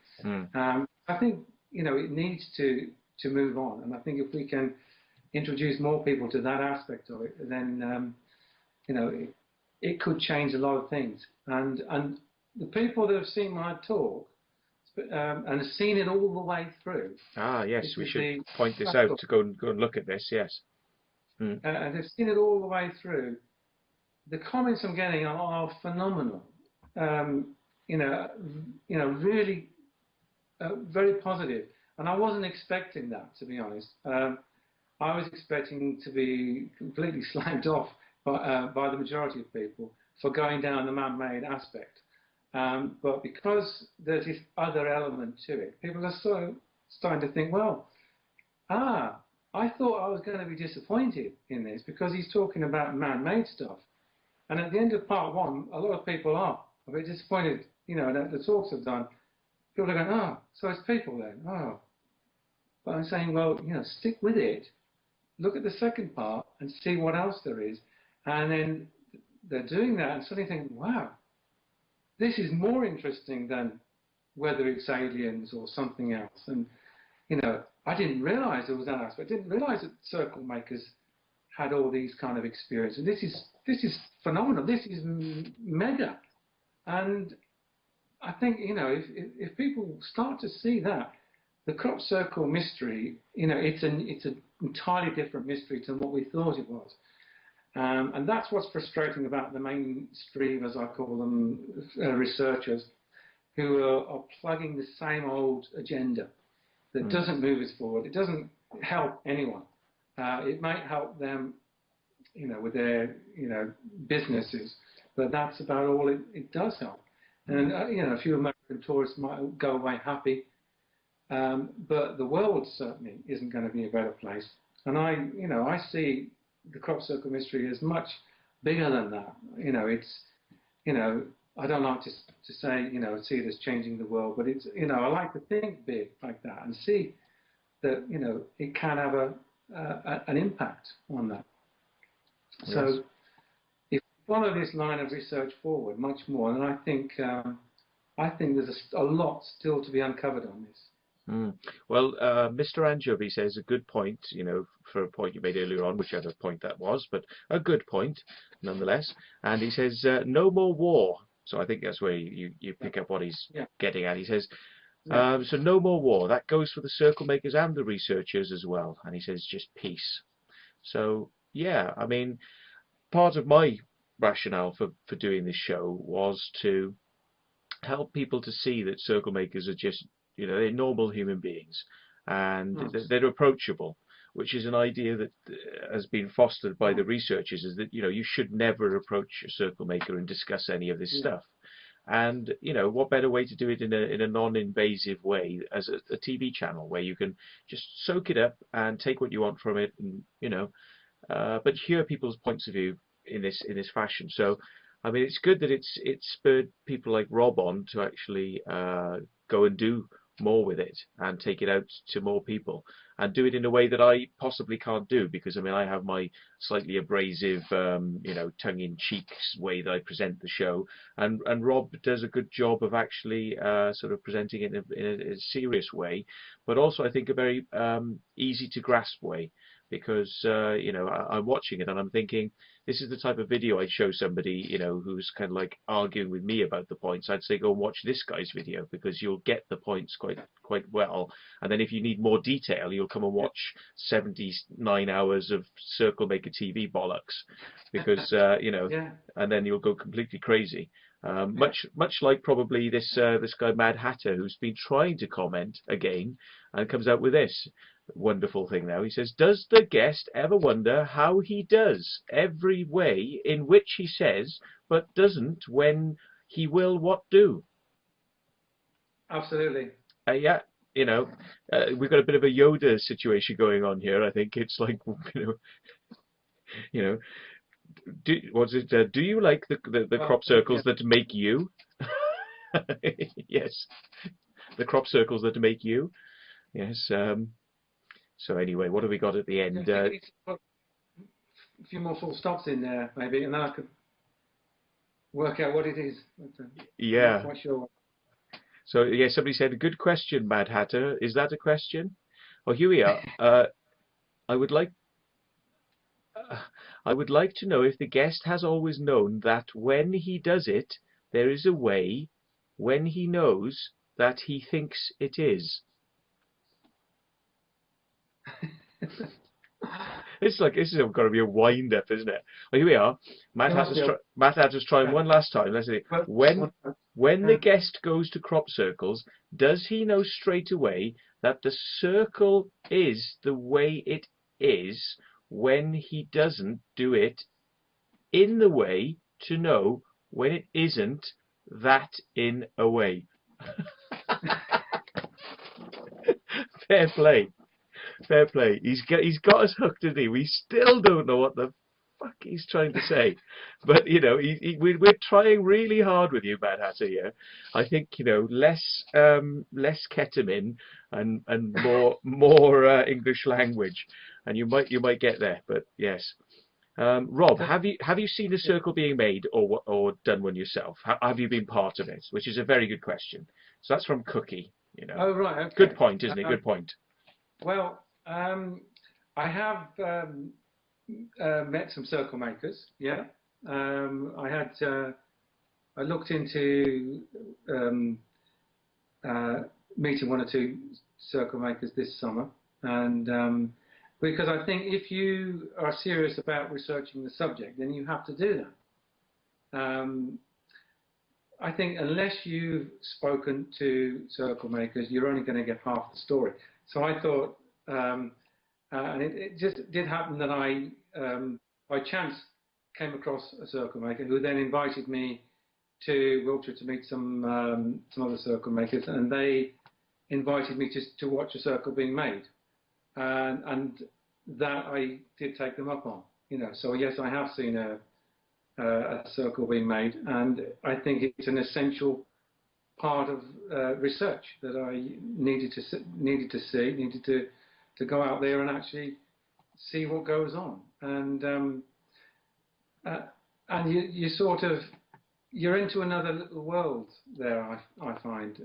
I think it needs to move on, and I think if we can introduce more people to that aspect of it, then it could change a lot of things. And the people that have seen my talk and has seen it all the way through. Ah, yes, This we is should the point this out practical, to go and look at this. Yes. Mm. and they've seen it all the way through. The comments I'm getting are phenomenal. Um, you know, really very positive. And I wasn't expecting that, to be honest. I was expecting to be completely slagged off by the majority of people for going down the man-made aspect. But because there's this other element to it, people are sort of starting to think, well, I thought I was going to be disappointed in this because he's talking about man-made stuff. And at the end of part one, a lot of people are a bit disappointed, that the talks have done. People are going, so it's people then. But I'm saying, well, stick with it. Look at the second part and see what else there is. And then they're doing that and suddenly thinking, wow, this is more interesting than whether it's aliens or something else. And, I didn't realize there was that aspect. I didn't realize that Circlemakers had all these kind of experience. And this is phenomenal. This is mega. And I think, if people start to see that, the crop circle mystery, it's an entirely different mystery to what we thought it was. And that's what's frustrating about the mainstream, as I call them, researchers, who are plugging the same old agenda that doesn't move us forward. It doesn't help anyone. It might help them, with their, businesses, but that's about all it does help. And, a few American tourists might go away happy, but the world certainly isn't going to be a better place. And I see the crop circle mystery as much bigger than that. I don't like to say, see it as changing the world, but it's, I like to think big like that and see that, it can have an impact on that. Yes. So if we follow this line of research forward much more, then I think there's a lot still to be uncovered on this. Well, Mr. Anchovy says a good point, for a point you made earlier on, whichever point that was, but a good point nonetheless. And he says, no more war. So I think that's where you pick up what he's getting at. He says, so no more war. That goes for the Circlemakers and the researchers as well. And he says, just peace. So, yeah, I mean, part of my rationale for doing this show was to help people to see that Circlemakers are just, they're normal human beings, and they're approachable, which is an idea that has been fostered by the researchers, is that, you should never approach a Circlemaker and discuss any of this stuff. And, what better way to do it in a non-invasive way as a TV channel where you can just soak it up and take what you want from it, and, but hear people's points of view in this fashion. So, I mean, it's good that it's spurred people like Rob on to actually go and do more with it and take it out to more people and do it in a way that I possibly can't do, because I mean I have my slightly abrasive tongue-in-cheek way that I present the show, and Rob does a good job of actually sort of presenting it in a serious way, but also I think a very easy to grasp way, because I'm watching it and I'm thinking, this is the type of video I'd show somebody, who's kind of like arguing with me about the points. I'd say, go and watch this guy's video, because you'll get the points quite well. And then if you need more detail, you'll come and watch 79 hours of Circlemaker TV bollocks, because, and then you'll go completely crazy. Much like probably this guy Mad Hatter, who's been trying to comment again and comes out with this wonderful thing now. He says, does the guest ever wonder how he does every way in which he says but doesn't when he will what do? Absolutely. Yeah, we've got a bit of a Yoda situation going on here. I think it's like, do you like the crop circles that make you? Yes, the crop circles that make you. Yes. So anyway, what have we got at the end? A few more full stops in there, maybe, and then I could work out what it is. Yeah. I'm not quite sure. So yeah, somebody said, a good question, Mad Hatter. Is that a question? Well, here we are. I would like to know if the guest has always known that when he does it, there is a way, when he knows, that he thinks it is? It's like, this is got to be a wind up, isn't it? Well, here we are. Matt has us trying one last time. Let's see. When the guest goes to crop circles, does he know straight away that the circle is the way it is when he doesn't do it in the way to know when it isn't that in a way? Fair play. Fair play. He's got us hooked, isn't he? We still don't know what the fuck he's trying to say, but you know, we're trying really hard with you, Mad Hatter. Here, I think, you know, less ketamine and more English language, and you might get there. But yes, Rob, have you seen a circle being made or done one yourself? Have you been part of it? Which is a very good question. So that's from Cookie. You know. Oh right. Okay. Good point, isn't it? Good point. Well, I have met some circle makers. Yeah, I looked into meeting one or two circle makers this summer, and because I think if you are serious about researching the subject, then you have to do that. I think unless you've spoken to circle makers, you're only going to get half the story. So I thought, and it just did happen that I, by chance, came across a circle maker who then invited me to Wiltshire to meet some other circle makers, and they invited me to watch a circle being made, and that I did take them up on. You know, so yes, I have seen a circle being made, and I think it's an essential part of research that I needed to go out there and actually see what goes on, and you sort of, you're into another little world there. I find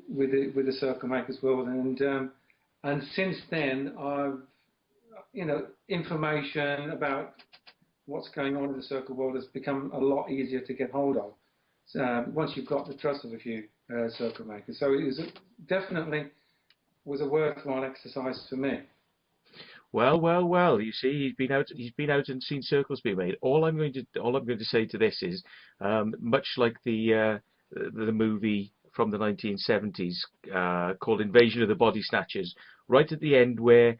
with the circle makers world, and since then I've, you know, information about what's going on in the circle world has become a lot easier to get hold of once you've got the trust of a few circle makers. So it definitely was a worthwhile exercise for me. Well. You see, he's been out and seen circles being made. All I'm going to say to this is, much like the movie from the 1970s called Invasion of the Body Snatchers, right at the end where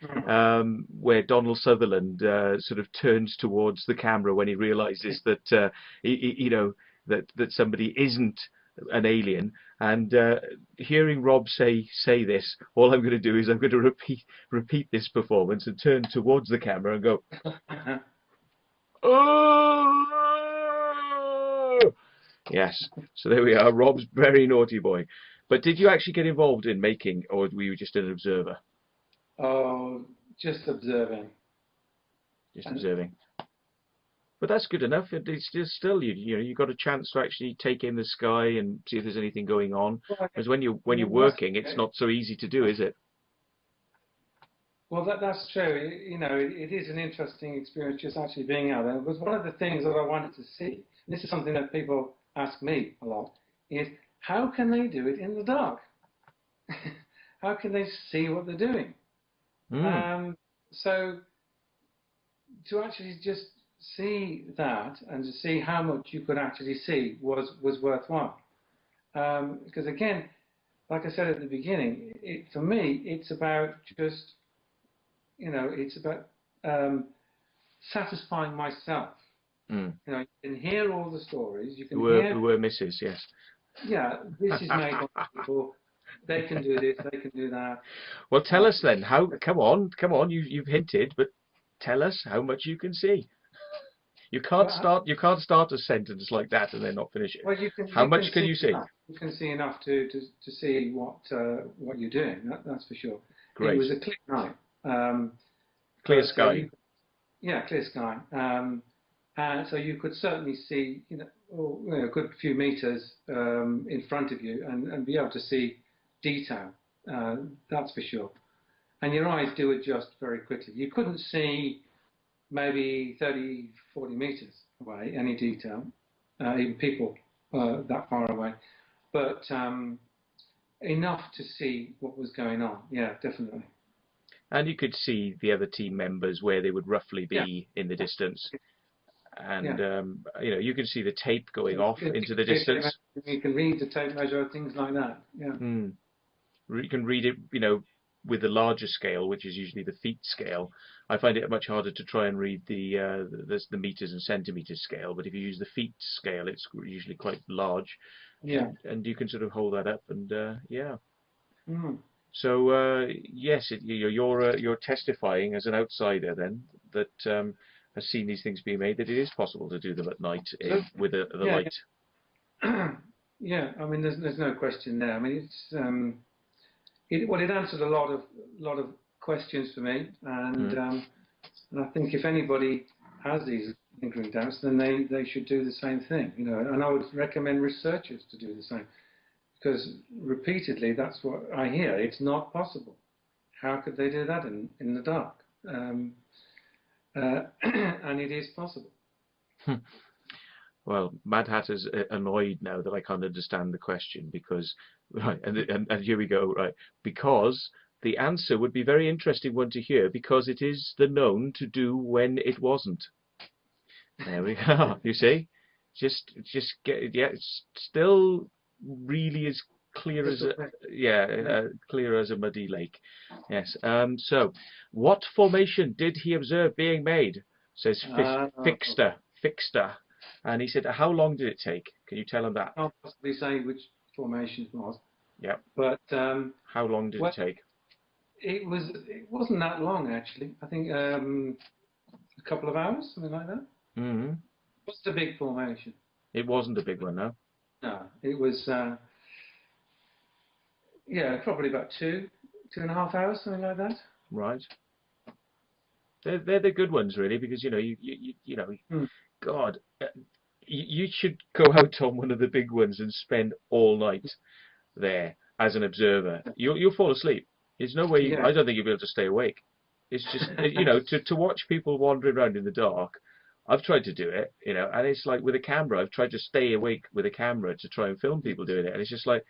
Donald Sutherland sort of turns towards the camera when he realizes that you know, that somebody isn't an alien, and hearing Rob say this, all I'm going to do is I'm going to repeat this performance and turn towards the camera and go, oh! Yes. So there we are. Rob's very naughty boy. But did you actually get involved in making, or were you just an observer? Oh, just observing. Just observing. But that's good enough. It's just still, you know, you got a chance to actually take in the sky and see if there's anything going on. Because when you're working, it's not so easy to do, is it? Well, that's true. You know, it is an interesting experience just actually being out there. It was one of the things that I wanted to see. This is something that people ask me a lot, is how can they do it in the dark? How can they see what they're doing? So to actually just see that and to see how much you could actually see was worthwhile. Because again, like I said at the beginning, for me, it's about just, you know, it's about satisfying myself. You know, you can hear all the stories. You can hear who were misses, yes. Yeah, this is made by people. They can do this. They can do that. Well, tell us then. How? Come on. You've hinted, but tell us how much you can see. You can't start a sentence like that and then not finish it. Well, how much can you see? You can see enough to see what you're doing. That's for sure. Great. It was a clear night. Clear sky. Clear sky. So you could certainly see, you know, a good few meters in front of you and be able to see detail. That's for sure. And your eyes do adjust very quickly. You couldn't see maybe 30, 40 meters away any detail, even people that far away. But enough to see what was going on. Yeah, definitely. And you could see the other team members where they would roughly Yeah, be in the distance. And yeah. you can see the tape going off into the distance. You can read the tape measure, things like that. Yeah. Hmm. You can read it, with the larger scale, which is usually the feet scale. I find it much harder to try and read the meters and centimeters scale. But if you use the feet scale, it's usually quite large, Yeah. and you can sort of hold that up, and yeah. Mm. So yes, you're testifying as an outsider then that has seen these things being made, that it is possible to do them at night with the Yeah. light. Yeah. I mean, there's no question there. I mean, it answered a lot of questions for me, and Mm. and I think if anybody has these lingering doubts, then they should do the same thing. And I would recommend researchers to do the same, because repeatedly that's what I hear. It's not possible. How could they do that in the dark? And it is possible. Well, Mad Hatter's annoyed now that I can't understand the question because, right, and here we go, right, because the answer would be very interesting one to hear because it is the known to do when it wasn't. There we go. You see, just get, yeah, it's still really as clear as clear as a muddy lake. Yes. So, what formation did he observe being made? Says Fixter. And he said, how long did it take? Can you tell him that? I can't possibly say which formation it was, Yeah. but How long did it take? It wasn't that long actually. I think a couple of hours, something like that. Mm-hmm. What's the big formation? It wasn't a big one, no. No, it was probably about 2.5 hours, something like that. Right. They're the good ones really, because Hmm. God, you should go out on one of the big ones and spend all night there as an observer. You'll fall asleep. There's no way. Yeah. I don't think you'll be able to stay awake. It's just to watch people wandering around in the dark. I've tried to do it, and it's like with a camera. I've tried to stay awake with a camera to try and film people doing it, and it's just like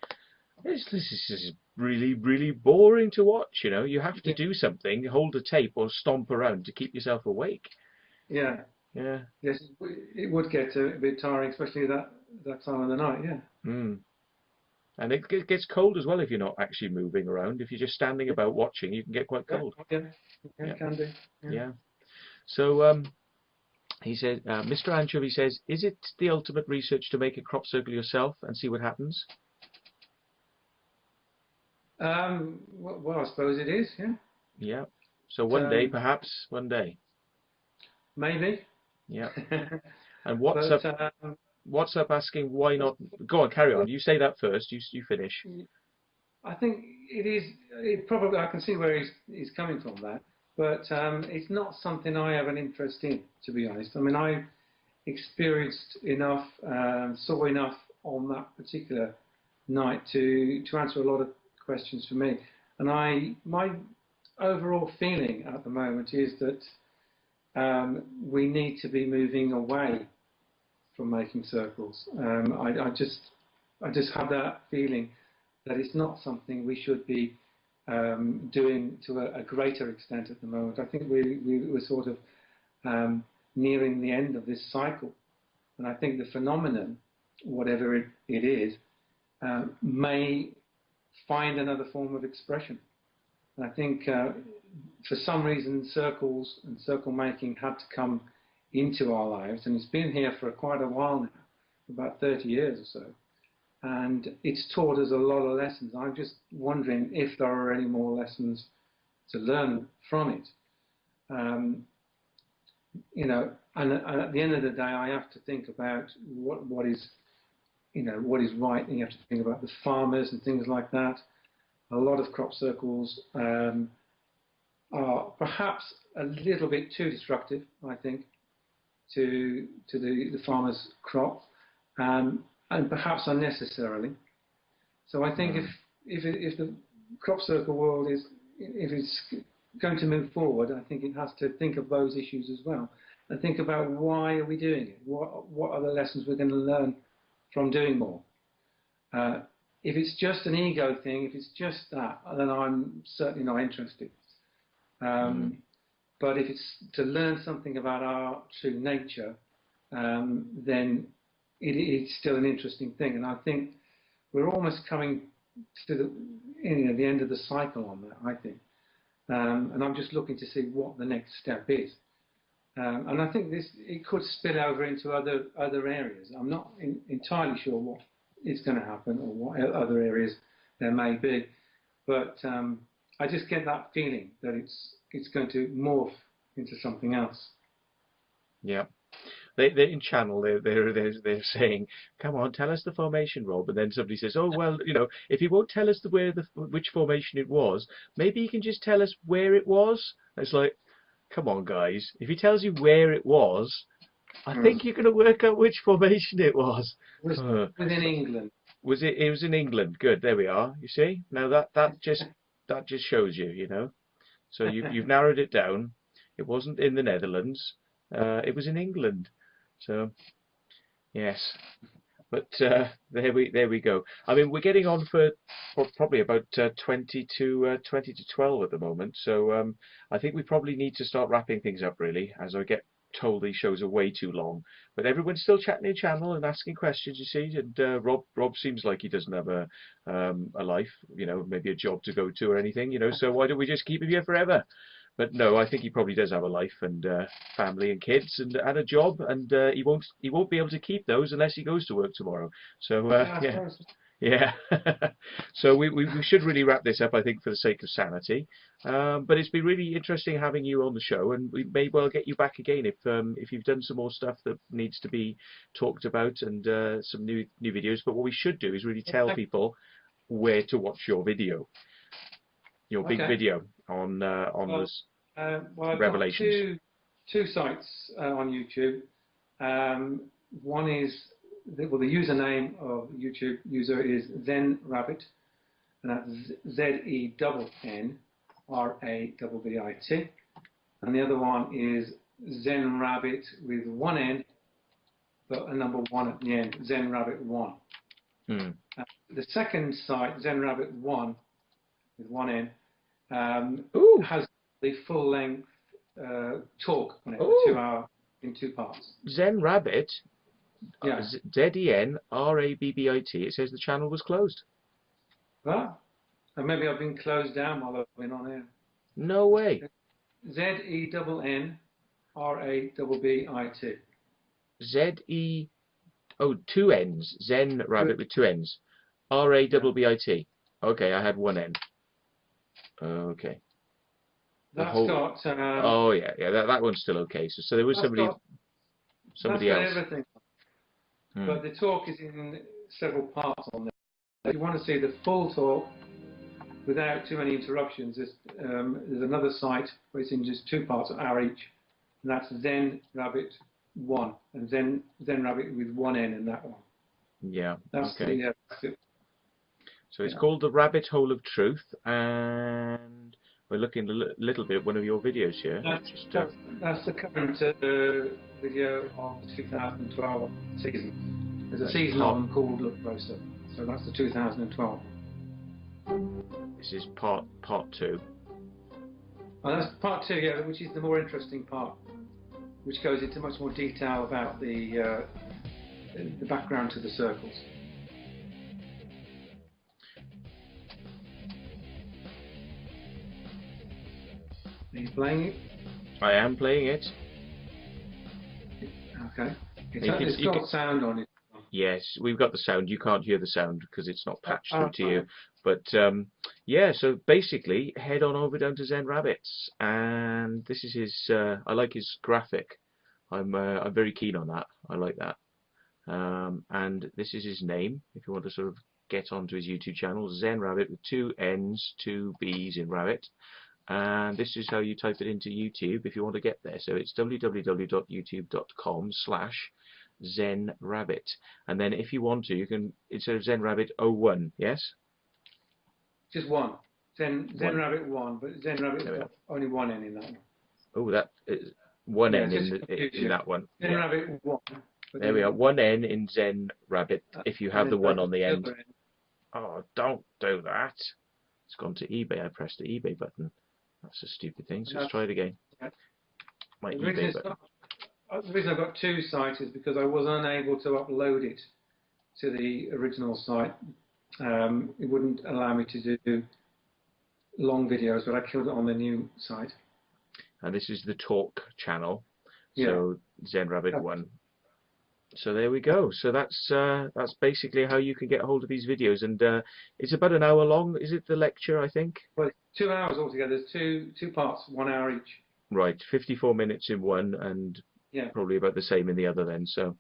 this is just really, really boring to watch. You have to do something, hold a tape or stomp around to keep yourself awake. Yeah. Yeah. Yes, it would get a bit tiring, especially that time of the night. Yeah. Mm. And it gets cold as well if you're not actually moving around. If you're just standing about watching, you can get quite cold. Yeah. Yeah. Can do. Yeah. So he said, Mr. Anchovy says, is it the ultimate research to make a crop circle yourself and see what happens? Well, I suppose it is. Yeah. Yeah. So one day, perhaps one day. Maybe. Yeah. And what's up asking why not? Go on, carry on. You say that first. You finish. I think it is. It probably, I can see where he's coming from that, but it's not something I have an interest in, to be honest. I mean, I experienced enough, saw enough on that particular night to answer a lot of questions for me. And my overall feeling at the moment is that we need to be moving away from making circles. I just have that feeling that it's not something we should be doing to a greater extent at the moment. I think we're sort of nearing the end of this cycle, and I think the phenomenon, whatever it is, may find another form of expression. And I think for some reason circles and circle making had to come into our lives, and it's been here for quite a while now, about 30 years or so, and it's taught us a lot of lessons. I'm just wondering if there are any more lessons to learn from it. And at the end of the day, I have to think about what is right, and you have to think about the farmers and things like that. A lot of crop circles are perhaps a little bit too destructive, I think, to the farmer's crop, and perhaps unnecessarily. So I think if the crop circle world if it's going to move forward, I think it has to think of those issues as well, and think about why are we doing it? What are the lessons we're going to learn from doing more? if it's just an ego thing, if it's just that, then I'm certainly not interested. But if it's to learn something about our true nature, then it's still an interesting thing. And I think we're almost coming to the end of the cycle on that, I think. And I'm just looking to see what the next step is. And I think it could spill over into other areas. I'm not entirely sure what is going to happen or what other areas there may be, but I just get that feeling that it's going to morph into something else. Yeah. They in channel they're saying, come on, tell us the formation, Rob. And then somebody says, oh well, if he won't tell us which formation it was, maybe he can just tell us where it was. It's like, come on, guys. If he tells you where it was, I think you're going to work out which formation it was. Within England. It was in England. Good. There we are. You see? Now that just shows you, So you've narrowed it down. It wasn't in the Netherlands. It was in England. So yes. But there we go. I mean, we're getting on for probably about 20 to 12 at the moment. So I think we probably need to start wrapping things up, really, as I get told these shows are way too long. But everyone's still chatting in channel and asking questions, you see. And Rob seems like he doesn't have a life, maybe a job to go to or anything, So why don't we just keep him here forever? But no, I think he probably does have a life and family and kids and a job, and he won't be able to keep those unless he goes to work tomorrow. So yeah. So we should really wrap this up, I think, for the sake of sanity. But it's been really interesting having you on the show, and we may well get you back again if you've done some more stuff that needs to be talked about and some new videos. But what we should do is really tell people where to watch your video. Your big video on this Revelations. I've got two sites on YouTube. One is the username of YouTube user is Zen Rabbit, and that's ZENNRABBIT, and the other one is Zen Rabbit with one N, but a number 1 at the end. Zen Rabbit 1. The second site, Zen Rabbit 1 with one N, has the full-length talk on it, 2 hours in 2 parts. Zen Rabbit, yeah. ZENRABBIT. It says the channel was closed. Well, maybe I've been closed down while I've been on air. No way. ZENNRABBIT. Two N's. Zen Rabbit with 2 N's. RABBIT. Okay, I had 1 N. Okay. That's got. Oh yeah, that one's still okay. So there was somebody else. Everything. But the talk is in several parts on there. If you want to see the full talk without too many interruptions, there's another site where it's in just 2 parts, an hour each, and that's Zen Rabbit 1 and Zen Rabbit with 1 N in that one. Yeah. That's okay. That's it. So it's called The Rabbit Hole of Truth, and we're looking a little bit at one of your videos here. That's the current video of the 2012 season. There's a season of them called Look Closer, so that's the 2012. This is part 2. Oh, that's part 2, yeah, which is the more interesting part, which goes into much more detail about the background to the circles. Are you playing it? I am playing it. Okay. It's got sound on it. Yes, we've got the sound. You can't hear the sound because it's not patched through to you. But yeah, so basically, head on over down to Zen Rabbits, and this is his. I like his graphic. I'm very keen on that. I like that. And this is his name. If you want to sort of get onto his YouTube channel, Zen Rabbit with 2 N's, 2 B's in Rabbit. And this is how you type it into YouTube if you want to get there. So it's www.youtube.com/ZenRabbit. And then if you want to, you can, instead of Zen Rabbit 01, yes? Just 1. Zen Rabbit 1, but Zen Rabbit only 1 N in that one. Oh, that is 1 N in that one. Zen Rabbit 1. There we are, 1 N in Zen Rabbit if you have the 1 on the end. Oh, don't do that. It's gone to eBay. I pressed the eBay button. That's a stupid thing. So let's try it again. Yeah. My The reason, eBay button. the reason I've got two sites is because I was unable to upload it to the original site. It wouldn't allow me to do long videos, but I killed it on the new site. And this is the talk channel. Yeah. So Zen Rabbit 1. So there we go. So that's basically how you can get hold of these videos, and it's about an hour long. Is it the lecture? I think. Well, 2 hours altogether. There's two parts, 1 hour each. Right, 54 minutes in one, and Yeah. probably about the same in the other. Then, so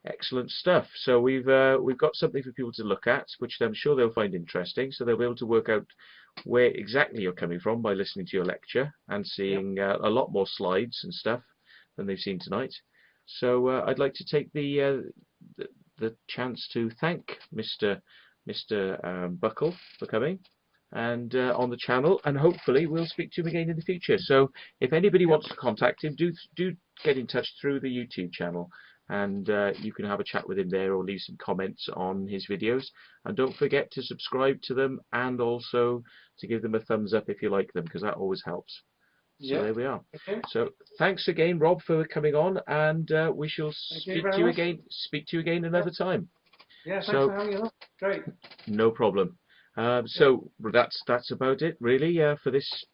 excellent stuff. So we've got something for people to look at, which I'm sure they'll find interesting. So they'll be able to work out where exactly you're coming from by listening to your lecture and seeing a lot more slides and stuff than they've seen tonight. So I'd like to take the chance to thank Mr. Buckle for coming and on the channel, and hopefully we'll speak to him again in the future. So if anybody wants to contact him, do get in touch through the YouTube channel, and you can have a chat with him there or leave some comments on his videos. And don't forget to subscribe to them and also to give them a thumbs up if you like them, because that always helps. So there we are. Okay. So thanks again, Rob, for coming on, and we shall speak to you again another time. Yeah, thanks for having me on. Great. No problem. So that's about it really for this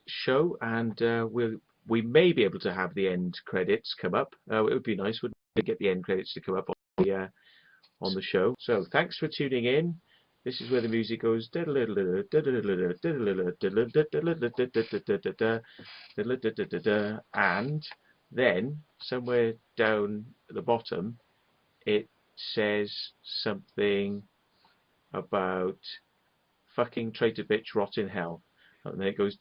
show, and we may be able to have the end credits come up. It would be nice, wouldn't it, to get the end credits to come up on the show. So thanks for tuning in. This is where the music goes, and then somewhere down at the bottom it says something about fucking traitor bitch rot in hell. And then it goes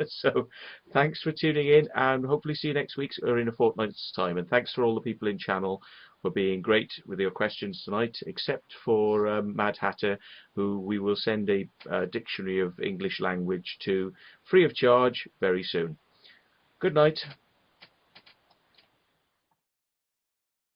so thanks for tuning in, and hopefully see you next week or in a fortnight's time. And thanks for all the people in channel for being great with your questions tonight, except for Mad Hatter, who we will send a dictionary of English language to free of charge very soon. Good night.